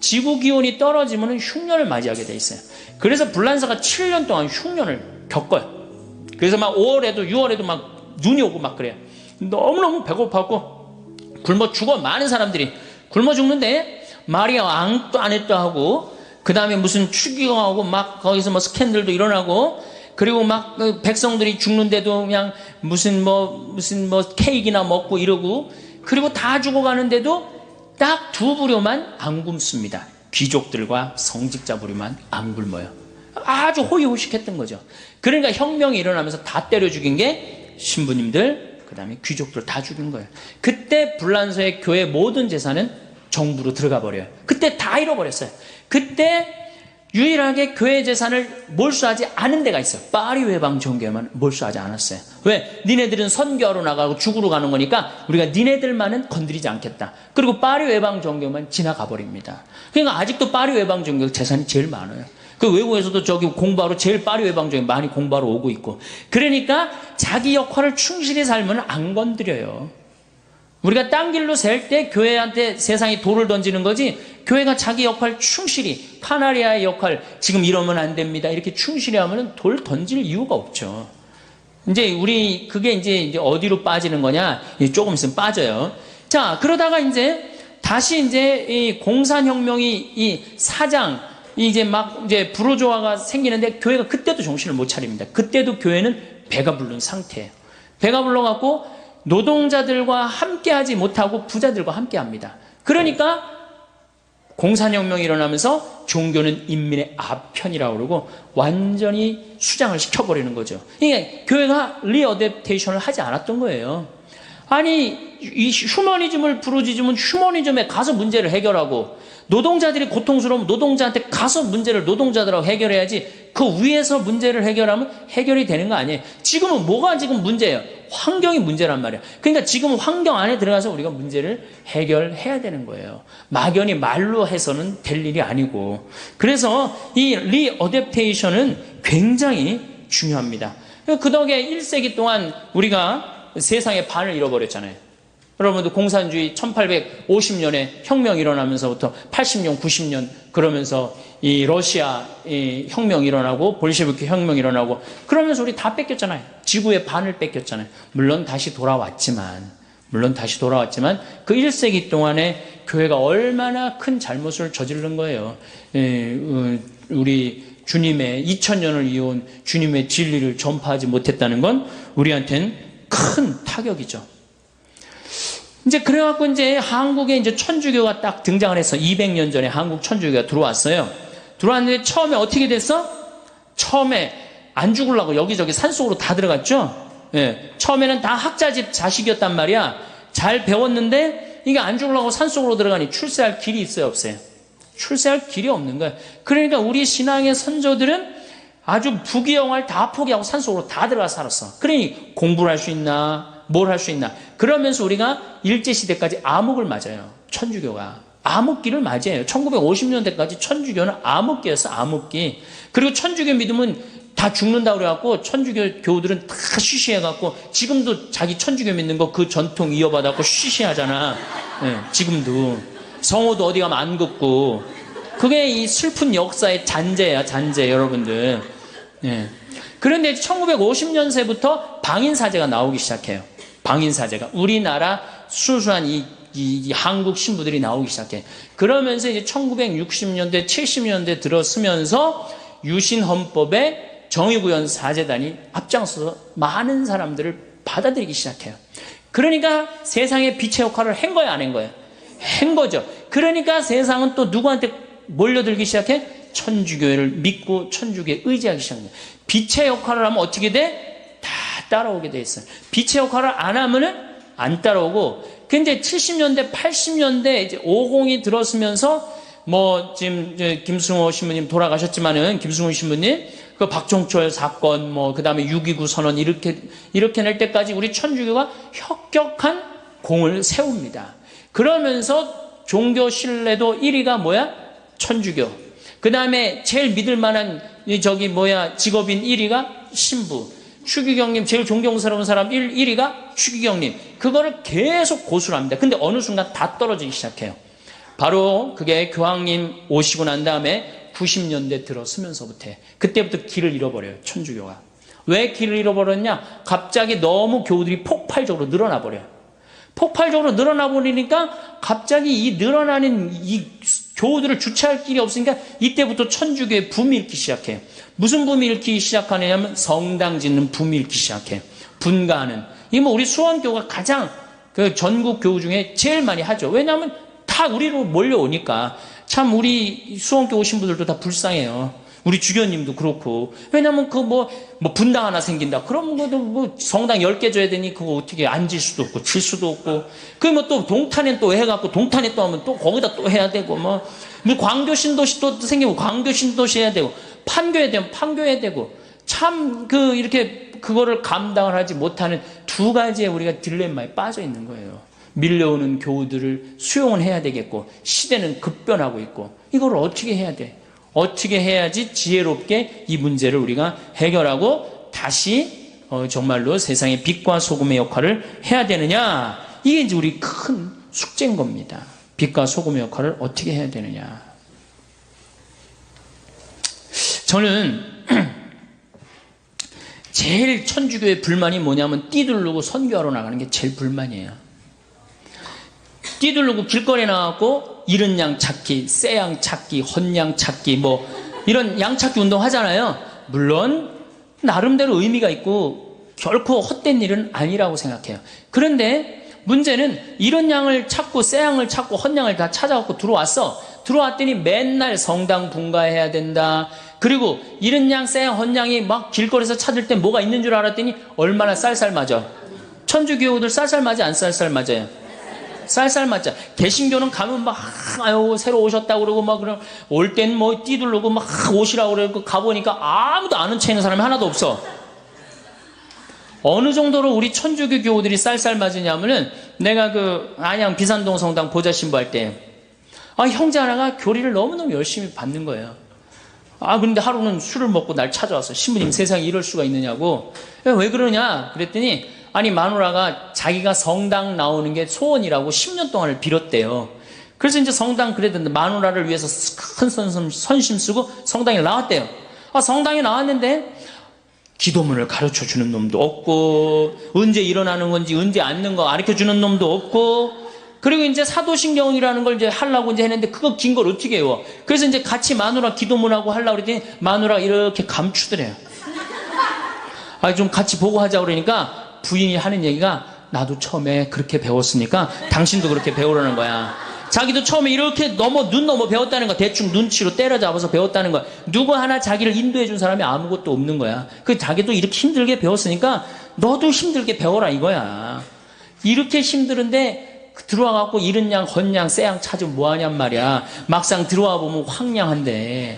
지구 기온이 떨어지면 흉년을 맞이하게 돼 있어요. 그래서 불란서가 7년 동안 흉년을 겪어요. 그래서 막 5월에도 6월에도 막 눈이 오고 막 그래요. 너무너무 배고파갖고 굶어 죽어. 많은 사람들이 굶어 죽는데 마리아 앙뚜아네트 하고 그 다음에 무슨 추기경하고 막 거기서 뭐 스캔들도 일어나고 그리고 막 백성들이 죽는데도 그냥 무슨 케이크나 먹고 이러고 그리고 다 죽어가는데도 딱 두 부류만 안 굶습니다. 귀족들과 성직자 부류만 안 굶어요. 아주 호의호식했던 거죠. 그러니까 혁명이 일어나면서 다 때려 죽인 게 신부님들, 그 다음에 귀족들 다 죽인 거예요. 그때 불란서의 교회 모든 재산은 정부로 들어가 버려요. 그때 다 잃어버렸어요. 그때 유일하게 교회 재산을 몰수하지 않은 데가 있어요. 파리 외방 정교회만 몰수하지 않았어요. 왜? 니네들은 선교하러 나가고 죽으러 가는 거니까 우리가 니네들만은 건드리지 않겠다. 그리고 파리 외방 정교회만 지나가 버립니다. 그러니까 아직도 파리 외방 정교회 재산이 제일 많아요. 그 외국에서도 저기 공부하러 제일 파리 외방 정교회 많이 공부하러 오고 있고. 그러니까 자기 역할을 충실히 살면 안 건드려요. 우리가 딴 길로 셀 때 교회한테 세상이 돌을 던지는 거지, 교회가 자기 역할 충실히, 카나리아의 역할, 지금 이러면 안 됩니다. 이렇게 충실히 하면 돌 던질 이유가 없죠. 이제 그게 이제 어디로 빠지는 거냐? 조금 있으면 빠져요. 자, 그러다가 다시 이 공산혁명이 이 사장, 이제 부르조아가 생기는데 교회가 그때도 정신을 못 차립니다. 그때도 교회는 배가 부른 상태예요. 배가 불러갖고 노동자들과 함께하지 못하고 부자들과 함께합니다. 그러니까 공산혁명이 일어나면서 종교는 인민의 아편이라고 그러고 완전히 수장을 시켜버리는 거죠. 이게 교회가 리어댑테이션을 하지 않았던 거예요. 아니 이 휴머니즘을 부르짖으면 휴머니즘에 가서 문제를 해결하고 노동자들이 고통스러우면 노동자한테 가서 문제를 노동자들하고 해결해야지 그 위에서 문제를 해결하면 해결이 되는 거 아니에요. 지금은 뭐가 지금 문제예요? 환경이 문제란 말이에요. 그러니까 지금 환경 안에 들어가서 우리가 문제를 해결해야 되는 거예요. 막연히 말로 해서는 될 일이 아니고. 그래서 이 리어댑테이션은 굉장히 중요합니다. 그 덕에 1세기 동안 우리가 세상의 반을 잃어버렸잖아요. 여러분들 공산주의 1850년에 혁명 일어나면서부터 80년, 90년 그러면서 이 러시아 이 혁명 일어나고 볼셰비크 혁명 일어나고 그러면서 우리 다 뺏겼잖아요. 지구의 반을 뺏겼잖아요. 물론 다시 돌아왔지만 그 1세기 동안에 교회가 얼마나 큰 잘못을 저지른 거예요. 우리 주님의 2000년을 이어온 주님의 진리를 전파하지 못했다는 건 우리한테는 큰 타격이죠. 이제 그래갖고 이제 한국에 이제 천주교가 딱 등장을 해서 200년 전에 한국 천주교가 들어왔어요. 들어왔는데 처음에 어떻게 됐어? 처음에 안 죽으려고 여기저기 산속으로 다 들어갔죠? 예. 처음에는 다 학자집 자식이었단 말이야. 잘 배웠는데 이게 안 죽으려고 산속으로 들어가니 출세할 길이 있어요, 없어요? 출세할 길이 없는 거예요. 그러니까 우리 신앙의 선조들은 아주 부귀영화를 다 포기하고 산속으로 다 들어가 살았어. 그러니 공부를 할 수 있나? 뭘 할 수 있나? 그러면서 우리가 일제시대까지 암흑을 맞아요. 천주교가. 암흑기를 맞이해요. 1950년대까지 천주교는 암흑기였어, 암흑기. 그리고 천주교 믿으면 다 죽는다고 그래갖고 천주교 교우들은 다 쉬쉬해갖고 지금도 자기 천주교 믿는 거 그 전통 이어받아갖고 쉬쉬하잖아. 네, 지금도. 성호도 어디 가면 안 긋고. 그게 이 슬픈 역사의 잔재야, 잔재, 여러분들. 네. 그런데 1950년세부터 방인사제가 나오기 시작해요. 방인사제가. 우리나라 순수한 이 한국 신부들이 나오기 시작해. 그러면서 이제 1960년대, 70년대 들어서면서 유신헌법에 정의구현 사제단이 앞장서서 많은 사람들을 받아들이기 시작해요. 그러니까 세상에 빛의 역할을 한 거야, 안 한 거야? 한 거죠. 그러니까 세상은 또 누구한테 몰려들기 시작해? 천주교를 믿고 천주교에 의지하기 시작해요. 빛의 역할을 하면 어떻게 돼? 다 따라오게 돼 있어요. 빛의 역할을 안 하면은 안 따라오고. 근데 70년대, 80년대 이제 50이 들었으면서 뭐 지금 김승호 신부님 돌아가셨지만은 김승호 신부님 그 박종철 사건 뭐 그다음에 6.29 선언 이렇게 낼 때까지 우리 천주교가 혁혁한 공을 세웁니다. 그러면서 종교 신뢰도 1위가 뭐야? 천주교. 그다음에 제일 믿을 만한 직업인 1위가 신부. 추기경님 제일 존경스러운 사람 1위가 추기경님. 그거를 계속 고수를 합니다. 근데 어느 순간 다 떨어지기 시작해요. 바로 그게 교황님 오시고 난 다음에 90년대 들어서면서부터 그때부터 길을 잃어버려요. 천주교가. 왜 길을 잃어버렸냐? 갑자기 너무 교우들이 폭발적으로 늘어나 버려요. 폭발적으로 늘어나 버리니까 갑자기 이 늘어나는 이 교우들을 주체할 길이 없으니까 이때부터 천주교의 붐이 일기 시작해요. 무슨 붐이 일기 시작하냐면 성당 짓는 붐이 일기 시작해요. 분가하는. 이게 뭐 우리 수원교가 가장 그 전국 교우 중에 제일 많이 하죠. 왜냐하면 다 우리로 몰려오니까. 참 우리 수원교 오신 분들도 다 불쌍해요. 우리 주교님도 그렇고. 왜냐면 그 뭐 분당 하나 생긴다. 그럼 뭐 성당 10개 줘야 되니 그거 어떻게 앉을 수도 없고 칠 수도 없고. 그 뭐 또 동탄에 또 해갖고 동탄에 또 하면 또 거기다 또 해야 되고 뭐 광교 신도시 또 생기고 광교 신도시 해야 되고 판교에 되면 판교해야 되고 참 이렇게 그거를 감당을 하지 못하는 두 가지의 우리가 딜레마에 빠져 있는 거예요. 밀려오는 교우들을 수용은 해야 되겠고 시대는 급변하고 있고 이걸 어떻게 해야 돼? 어떻게 해야지 지혜롭게 이 문제를 우리가 해결하고 다시 정말로 세상의 빛과 소금의 역할을 해야 되느냐? 이게 이제 우리 큰 숙제인 겁니다. 빛과 소금의 역할을 어떻게 해야 되느냐? 저는 제일 천주교의 불만이 뭐냐면 띠두르고 선교하러 나가는 게 제일 불만이에요. 띠두르고 길거리에 나가고 이른 양 찾기, 새 양 찾기, 헌양 찾기 뭐 이런 양 찾기 운동 하잖아요. 물론 나름대로 의미가 있고 결코 헛된 일은 아니라고 생각해요. 그런데 문제는 이런 양을 찾고 새 양을 찾고 헌양을 다 찾아갖고 들어왔더니 맨날 성당 분가해야 된다. 그리고 이런 양, 새 양, 헌양이 막 길거리에서 찾을 때 뭐가 있는 줄 알았더니 얼마나 쌀쌀 맞아. 천주교우들 쌀쌀 맞아, 안 쌀쌀 맞아요? 쌀쌀 맞자. 개신교는 가면 막 아유 새로 오셨다고 그러고 막 그럼 올 땐 뭐 띠두르고 막 오시라고 그러고 가보니까 아무도 아는 체 있는 사람이 하나도 없어. 어느 정도로 우리 천주교 교우들이 쌀쌀 맞으냐면은 내가 안양 비산동 성당 보좌 신부할 때 형제 하나가 교리를 너무너무 열심히 받는 거예요. 근데 하루는 술을 먹고 날 찾아왔어. 신부님 세상에 이럴 수가 있느냐고. 왜 그러냐 그랬더니 아니 마누라가 자기가 성당 나오는 게 소원이라고 10년 동안을 빌었대요. 그래서 이제 성당 그래도 마누라를 위해서 큰 선심 쓰고 성당에 나왔대요. 성당에 나왔는데 기도문을 가르쳐주는 놈도 없고, 언제 일어나는 건지 언제 앉는 거 가르쳐주는 놈도 없고, 그리고 이제 사도신경이라는 걸 이제 하려고 이제 했는데 그거 긴 걸 어떻게 해요? 그래서 이제 같이 마누라 기도문하고 하려고 그랬더니 마누라 이렇게 감추더래요. 좀 같이 보고 하자 그러니까 부인이 하는 얘기가, 나도 처음에 그렇게 배웠으니까 당신도 그렇게 배우라는 거야. 자기도 처음에 이렇게 눈 넘어 배웠다는 거야. 대충 눈치로 때려잡아서 배웠다는 거야. 누구 하나 자기를 인도해 준 사람이 아무것도 없는 거야. 자기도 이렇게 힘들게 배웠으니까 너도 힘들게 배워라 이거야. 이렇게 힘들은데 들어와 갖고 이른 양 헌양 쎄양 찾으면 뭐하냔 말이야. 막상 들어와 보면 황량한데.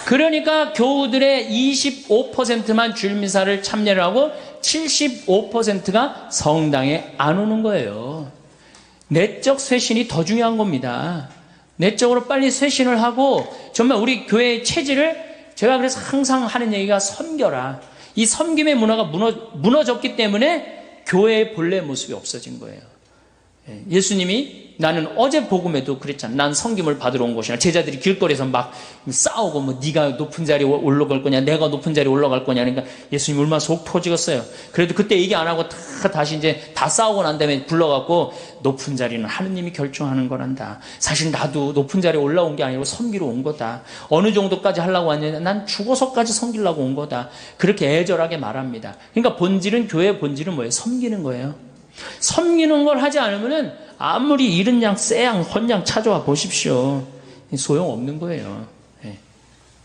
그러니까 교우들의 25%만 주일미사를 참여를 하고 75%가 성당에 안 오는 거예요. 내적 쇄신이 더 중요한 겁니다. 내적으로 빨리 쇄신을 하고 정말 우리 교회의 체질을, 제가 그래서 항상 하는 얘기가 섬겨라. 이 섬김의 문화가 무너졌기 때문에 교회의 본래 모습이 없어진 거예요. 예수님이, 나는 어제 복음에도 그랬잖아. 난 섬김을 받으러 온 것이나, 제자들이 길거리에서 막 싸우고 뭐 네가 높은 자리에 올라갈 거냐, 내가 높은 자리에 올라갈 거냐. 그러니까 예수님 얼마나 속 터지겠어요. 그래도 그때 얘기 안 하고 다시 이제 다 싸우고 난 다음에 불러갖고, 높은 자리는 하느님이 결정하는 거란다. 사실 나도 높은 자리에 올라온 게 아니고 섬기러 온 거다. 어느 정도까지 하려고 왔냐, 난 죽어서까지 섬기려고 온 거다. 그렇게 애절하게 말합니다. 그러니까 본질은, 교회의 본질은 뭐예요? 섬기는 거예요. 섬기는 걸 하지 않으면은 아무리 이른 양 쎄양 헌양 찾아와 보십시오. 소용없는 거예요.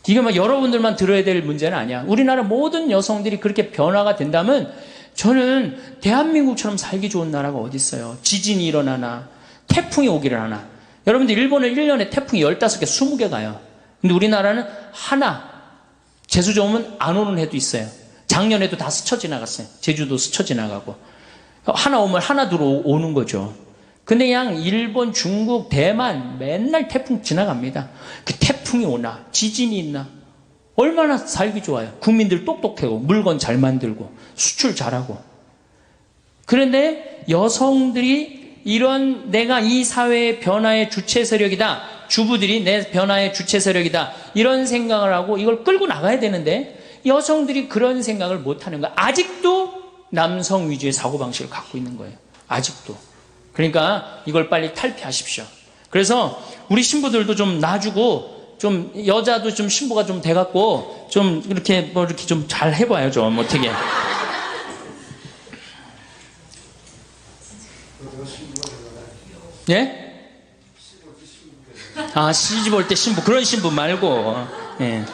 이게 막 여러분들만 들어야 될 문제는 아니야. 우리나라 모든 여성들이 그렇게 변화가 된다면 저는 대한민국처럼 살기 좋은 나라가 어디 있어요. 지진이 일어나나 태풍이 오기를 하나. 여러분들 일본은 1년에 태풍이 15개 20개 가요. 근데 우리나라는 하나, 재수 좋으면 안 오는 해도 있어요. 작년에도 다 스쳐 지나갔어요. 제주도 스쳐 지나가고. 하나 오면 하나 들어오는 거죠. 근데 그냥 일본, 중국, 대만 맨날 태풍 지나갑니다. 그 태풍이 오나 지진이 있나 얼마나 살기 좋아요. 국민들 똑똑하고 물건 잘 만들고 수출 잘하고. 그런데 여성들이 이런, 내가 이 사회의 변화의 주체 세력이다, 주부들이 내 변화의 주체 세력이다, 이런 생각을 하고 이걸 끌고 나가야 되는데 여성들이 그런 생각을 못하는 거야. 아직도 남성 위주의 사고방식을 갖고 있는 거예요. 아직도. 그러니까 이걸 빨리 탈피하십시오. 그래서 우리 신부들도 좀 놔주고, 좀 여자도 좀 신부가 좀 돼갖고 좀 이렇게 뭐 이렇게 좀 잘 해봐요. 좀 어떻게. 예? 시집 올 때 신부, 그런 신부 말고. 네.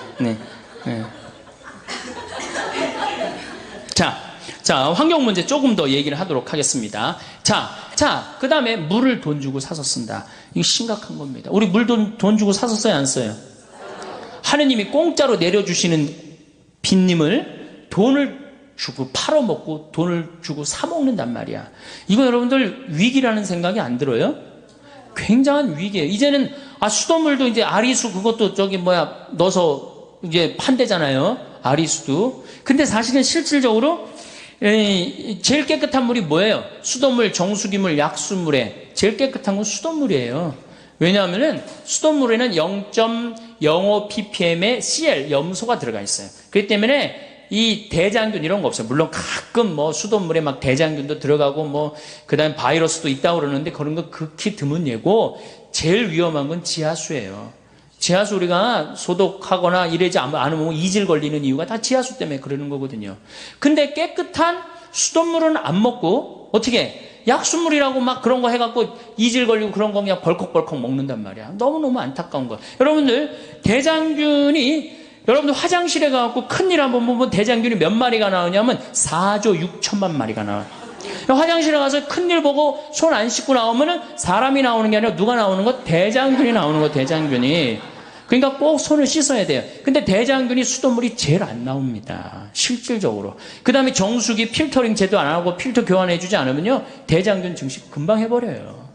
자, 환경 문제 조금 더 얘기를 하도록 하겠습니다. 자, 그 다음에 물을 돈 주고 사서 쓴다. 이거 심각한 겁니다. 우리 물 돈 주고 사서 써요, 안 써요? 하느님이 공짜로 내려주시는 빈님을 돈을 주고 팔아먹고 돈을 주고 사먹는단 말이야. 이거 여러분들 위기라는 생각이 안 들어요? 굉장한 위기예요. 이제는 수돗물도 이제 아리수 그것도 넣어서 이제 판대잖아요. 아리수도. 근데 사실은 실질적으로 제일 깨끗한 물이 뭐예요? 수돗물, 정수기물, 약수물에 제일 깨끗한 건 수돗물이에요. 왜냐하면은 수돗물에는 0.05 ppm의 Cl, 염소가 들어가 있어요. 그렇기 때문에 이 대장균 이런 거 없어요. 물론 가끔 수돗물에 막 대장균도 들어가고 그 다음에 바이러스도 있다고 그러는데 그런 거 극히 드문 예고, 제일 위험한 건 지하수예요. 지하수 우리가 소독하거나 이러지 않으면 이질 걸리는 이유가 다 지하수 때문에 그러는 거거든요. 근데 깨끗한 수돗물은 안 먹고 어떻게 약수물이라고 막 그런 거 해갖고 이질 걸리고 그런 거 그냥 벌컥벌컥 먹는단 말이야. 너무너무 안타까운 거야. 여러분들 대장균이, 여러분들 화장실에 가갖고 큰일 한번 보면 대장균이 몇 마리가 나오냐면 4조 6천만 마리가 나와요. 화장실에 가서 큰일 보고 손 안 씻고 나오면은 사람이 나오는 게 아니라 누가 나오는 거? 대장균이 나오는 거, 대장균이. 그러니까 꼭 손을 씻어야 돼요. 근데 대장균이 수돗물이 제일 안 나옵니다. 실질적으로. 그 다음에 정수기 필터링 제도 안 하고 필터 교환해주지 않으면요, 대장균 증식 금방 해버려요.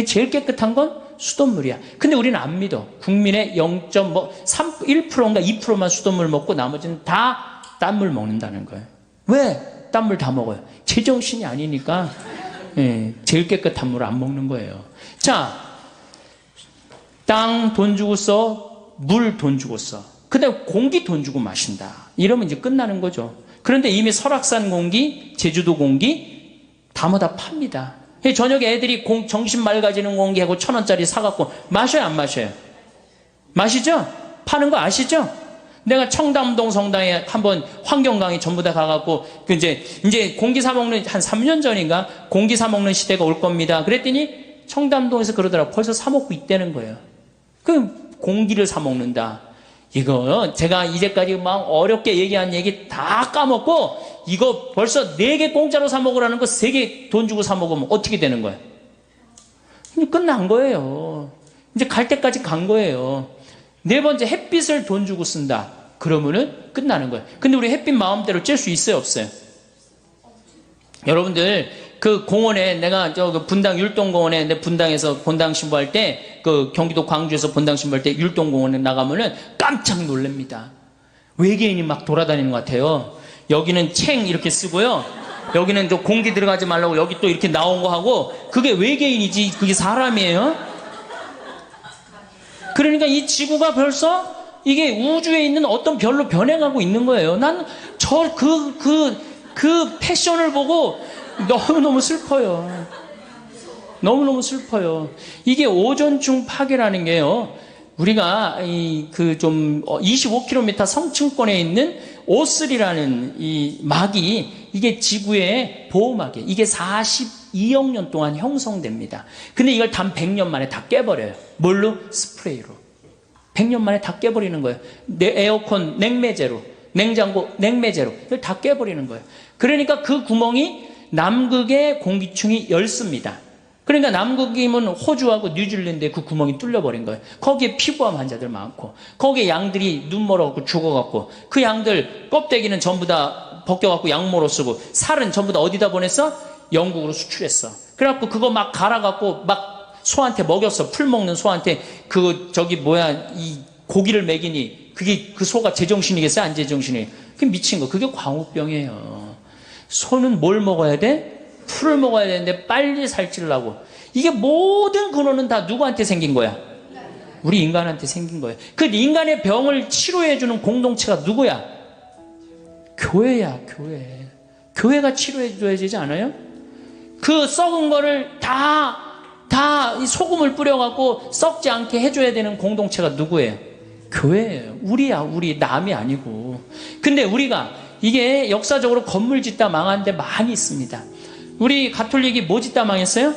제일 깨끗한 건 수돗물이야. 근데 우리는 안 믿어. 국민의 1%인가 2%만 수돗물 먹고 나머지는 다 딴물 먹는다는 거예요. 왜? 딴물 다 먹어요. 제정신이 아니니까 제일 깨끗한 물을 안 먹는 거예요. 자, 땅 돈 주고 써, 물 돈 주고 써. 그다음에 공기 돈 주고 마신다. 이러면 이제 끝나는 거죠. 그런데 이미 설악산 공기, 제주도 공기 다 팝니다. 저녁에 애들이 정신 맑아지는 공기하고 1,000원짜리 사갖고 마셔요, 안 마셔요? 마시죠? 파는 거 아시죠? 내가 청담동 성당에 한번 환경 강의 전부 다 가갖고 이제 공기 사 먹는 한 3년 전인가 공기 사 먹는 시대가 올 겁니다. 그랬더니 청담동에서 그러더라고. 벌써 사 먹고 있다는 거예요. 그 공기를 사 먹는다. 이거 제가 이제까지 막 어렵게 얘기한 얘기 다 까먹고 이거 벌써 4개 공짜로 사 먹으라는 거 3개 돈 주고 사 먹으면 어떻게 되는 거예요? 이제 끝난 거예요. 이제 갈 때까지 간 거예요. 4번째, 햇빛을 돈 주고 쓴다. 그러면은 끝나는 거예요. 근데 우리 햇빛 마음대로 쬐 수 있어요, 없어요? 여러분들, 그 공원에 내가 분당 율동공원에 내 분당에서 본당 신부할 때 그 경기도 광주에서 본당 신부할 때 율동공원에 나가면은 깜짝 놀랍니다. 외계인이 막 돌아다니는 것 같아요. 여기는 챙 이렇게 쓰고요. 여기는 저 공기 들어가지 말라고 여기 또 이렇게 나온 거 하고 그게 외계인이지 그게 사람이에요? 그러니까 이 지구가 벌써 이게 우주에 있는 어떤 별로 변해가고 있는 거예요. 난 그 패션을 보고 너무너무 슬퍼요. 너무너무 슬퍼요. 이게 오존층 파괴라는 게요. 우리가 25km 성층권에 있는 O3라는 이 막이 이게 지구의 보호막이에요. 이게 42억 년 동안 형성됩니다. 근데 이걸 단 100년 만에 다 깨버려요. 뭘로? 스프레이로. 100년 만에 다 깨버리는 거예요. 에어컨 냉매제로, 냉장고 냉매제로 이걸 다 깨버리는 거예요. 그러니까 그 구멍이 남극의 공기층이 얇습니다. 그러니까 남극이면 호주하고 뉴질랜드에 그 구멍이 뚫려버린 거예요. 거기에 피부암 환자들 많고 거기에 양들이 눈 멀어갖고 죽어갖고 그 양들 껍데기는 전부 다 벗겨갖고 양모로 쓰고 살은 전부 다 어디다 보냈어? 영국으로 수출했어. 그래갖고 그거 막 갈아갖고 막 소한테 먹였어. 풀 먹는 소한테 이 고기를 먹이니 그게 그 소가 제정신이겠어요? 안 제정신이에요? 그게 미친 거. 그게 광우병이에요. 소는 뭘 먹어야 돼? 풀을 먹어야 되는데 빨리 살찌려고. 이게 모든 근원은 다 누구한테 생긴 거야? 우리 인간한테 생긴 거예요. 그 인간의 병을 치료해주는 공동체가 누구야? 교회야, 교회. 교회가 치료해줘야 되지 않아요? 그 썩은 거를 다 소금을 뿌려갖고 썩지 않게 해줘야 되는 공동체가 누구예요? 교회예요. 우리야, 우리. 남이 아니고. 근데 우리가 이게 역사적으로 건물 짓다 망한 데 많이 있습니다. 우리 가톨릭이 뭐 짓다 망했어요?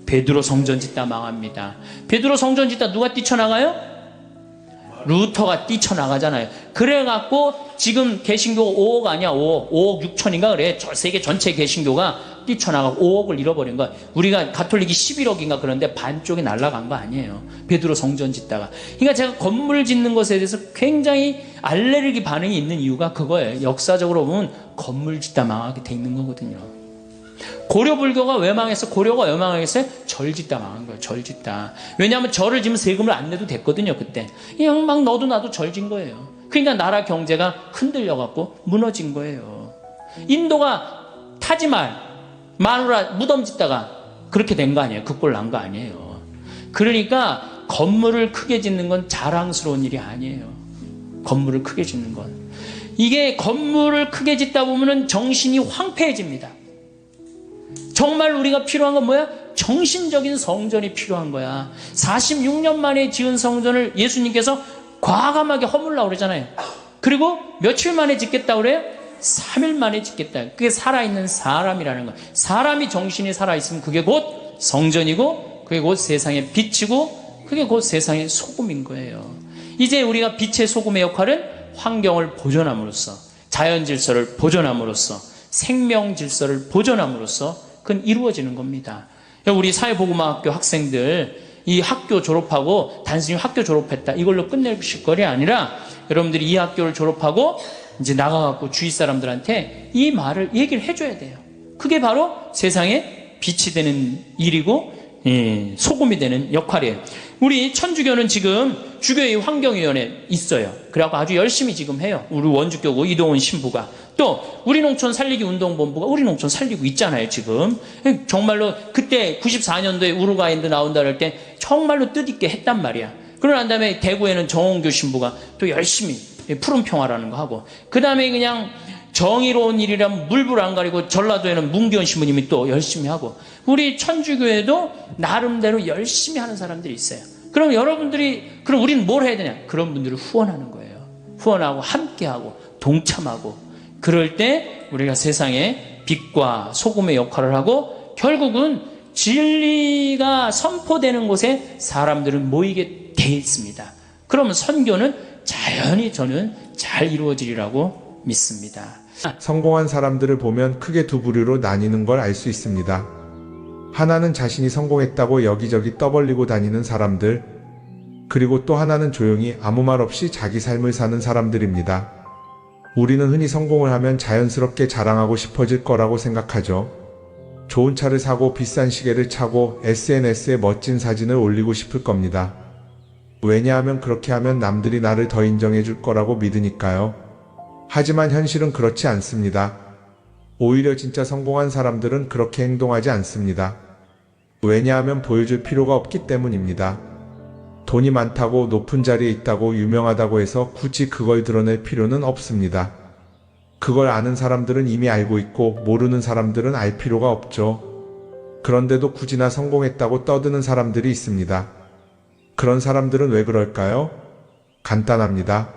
베드로 성전 짓다 망합니다. 베드로 성전 짓다 누가 뛰쳐나가요? 루터가 뛰쳐나가잖아요. 그래갖고 지금 개신교 5억 아니야? 5억 6천인가 그래. 세계 전체 개신교가 뛰쳐나가고 5억을 잃어버린 거야. 우리가 가톨릭이 11억인가 그런데 반쪽이 날아간 거 아니에요. 베드로 성전 짓다가. 그러니까 제가 건물 짓는 것에 대해서 굉장히 알레르기 반응이 있는 이유가 그거예요. 역사적으로 보면 건물 짓다 망하게 돼 있는 거거든요. 고려불교가 왜 망했어? 고려가 왜 망했어요? 절 짓다 망한 거예요. 절 짓다. 왜냐하면 절을 지면 세금을 안 내도 됐거든요. 그때 그냥 막 너도 나도 절 진 거예요. 그러니까 나라 경제가 흔들려갖고 무너진 거예요. 인도가 타지말 마누라 무덤 짓다가 그렇게 된 거 아니에요. 그 꼴 난 거 아니에요. 그러니까 건물을 크게 짓는 건 자랑스러운 일이 아니에요. 건물을 크게 짓는 건. 이게 건물을 크게 짓다 보면은 정신이 황폐해집니다. 정말 우리가 필요한 건 뭐야? 정신적인 성전이 필요한 거야. 46년 만에 지은 성전을 예수님께서 과감하게 허물라고 그러잖아요. 그리고 며칠 만에 짓겠다고 그래요? 3일 만에 짓겠다. 그게 살아있는 사람이라는 거예요. 사람이 정신이 살아있으면 그게 곧 성전이고 그게 곧 세상의 빛이고 그게 곧 세상의 소금인 거예요. 이제 우리가 빛의 소금의 역할은 환경을 보존함으로써 자연 질서를 보존함으로써 생명 질서를 보존함으로써 그건 이루어지는 겁니다. 우리 사회복음학교 학생들 이 학교 졸업하고 단순히 학교 졸업했다 이걸로 끝내실 거리 아니라 여러분들이 이 학교를 졸업하고 이제 나가갖고 주위 사람들한테 이 말을 얘기를 해줘야 돼요. 그게 바로 세상에 빛이 되는 일이고 소금이 되는 역할이에요. 우리 천주교는 지금 주교의 환경위원회 있어요. 그래갖고 아주 열심히 지금 해요. 우리 원주교구 이동훈 신부가. 또 우리 농촌 살리기 운동본부가 우리 농촌 살리고 있잖아요 지금. 정말로 그때 94년도에 우루과이인도 나온다 할 때 정말로 뜻있게 했단 말이야. 그러고 난 다음에 대구에는 정홍교 신부가 또 열심히 푸른 평화라는 거 하고, 그 다음에 그냥 정의로운 일이라면 물불 안 가리고 전라도에는 문기원 신부님이 또 열심히 하고, 우리 천주교에도 나름대로 열심히 하는 사람들이 있어요. 그럼 여러분들이, 그럼 우리는 뭘 해야 되냐? 그런 분들을 후원하는 거예요. 후원하고 함께하고 동참하고, 그럴 때 우리가 세상에 빛과 소금의 역할을 하고, 결국은 진리가 선포되는 곳에 사람들은 모이게 돼 있습니다. 그러면 선교는 자연히 저는 잘 이루어지리라고 믿습니다. 성공한 사람들을 보면 크게 두 부류로 나뉘는 걸 알 수 있습니다. 하나는 자신이 성공했다고 여기저기 떠벌리고 다니는 사람들, 그리고 또 하나는 조용히 아무 말 없이 자기 삶을 사는 사람들입니다. 우리는 흔히 성공을 하면 자연스럽게 자랑하고 싶어질 거라고 생각하죠. 좋은 차를 사고 비싼 시계를 차고 SNS에 멋진 사진을 올리고 싶을 겁니다. 왜냐하면 그렇게 하면 남들이 나를 더 인정해 줄 거라고 믿으니까요. 하지만 현실은 그렇지 않습니다. 오히려 진짜 성공한 사람들은 그렇게 행동하지 않습니다. 왜냐하면 보여줄 필요가 없기 때문입니다. 돈이 많다고, 높은 자리에 있다고, 유명하다고 해서 굳이 그걸 드러낼 필요는 없습니다. 그걸 아는 사람들은 이미 알고 있고 모르는 사람들은 알 필요가 없죠. 그런데도 굳이나 성공했다고 떠드는 사람들이 있습니다. 그런 사람들은 왜 그럴까요? 간단합니다.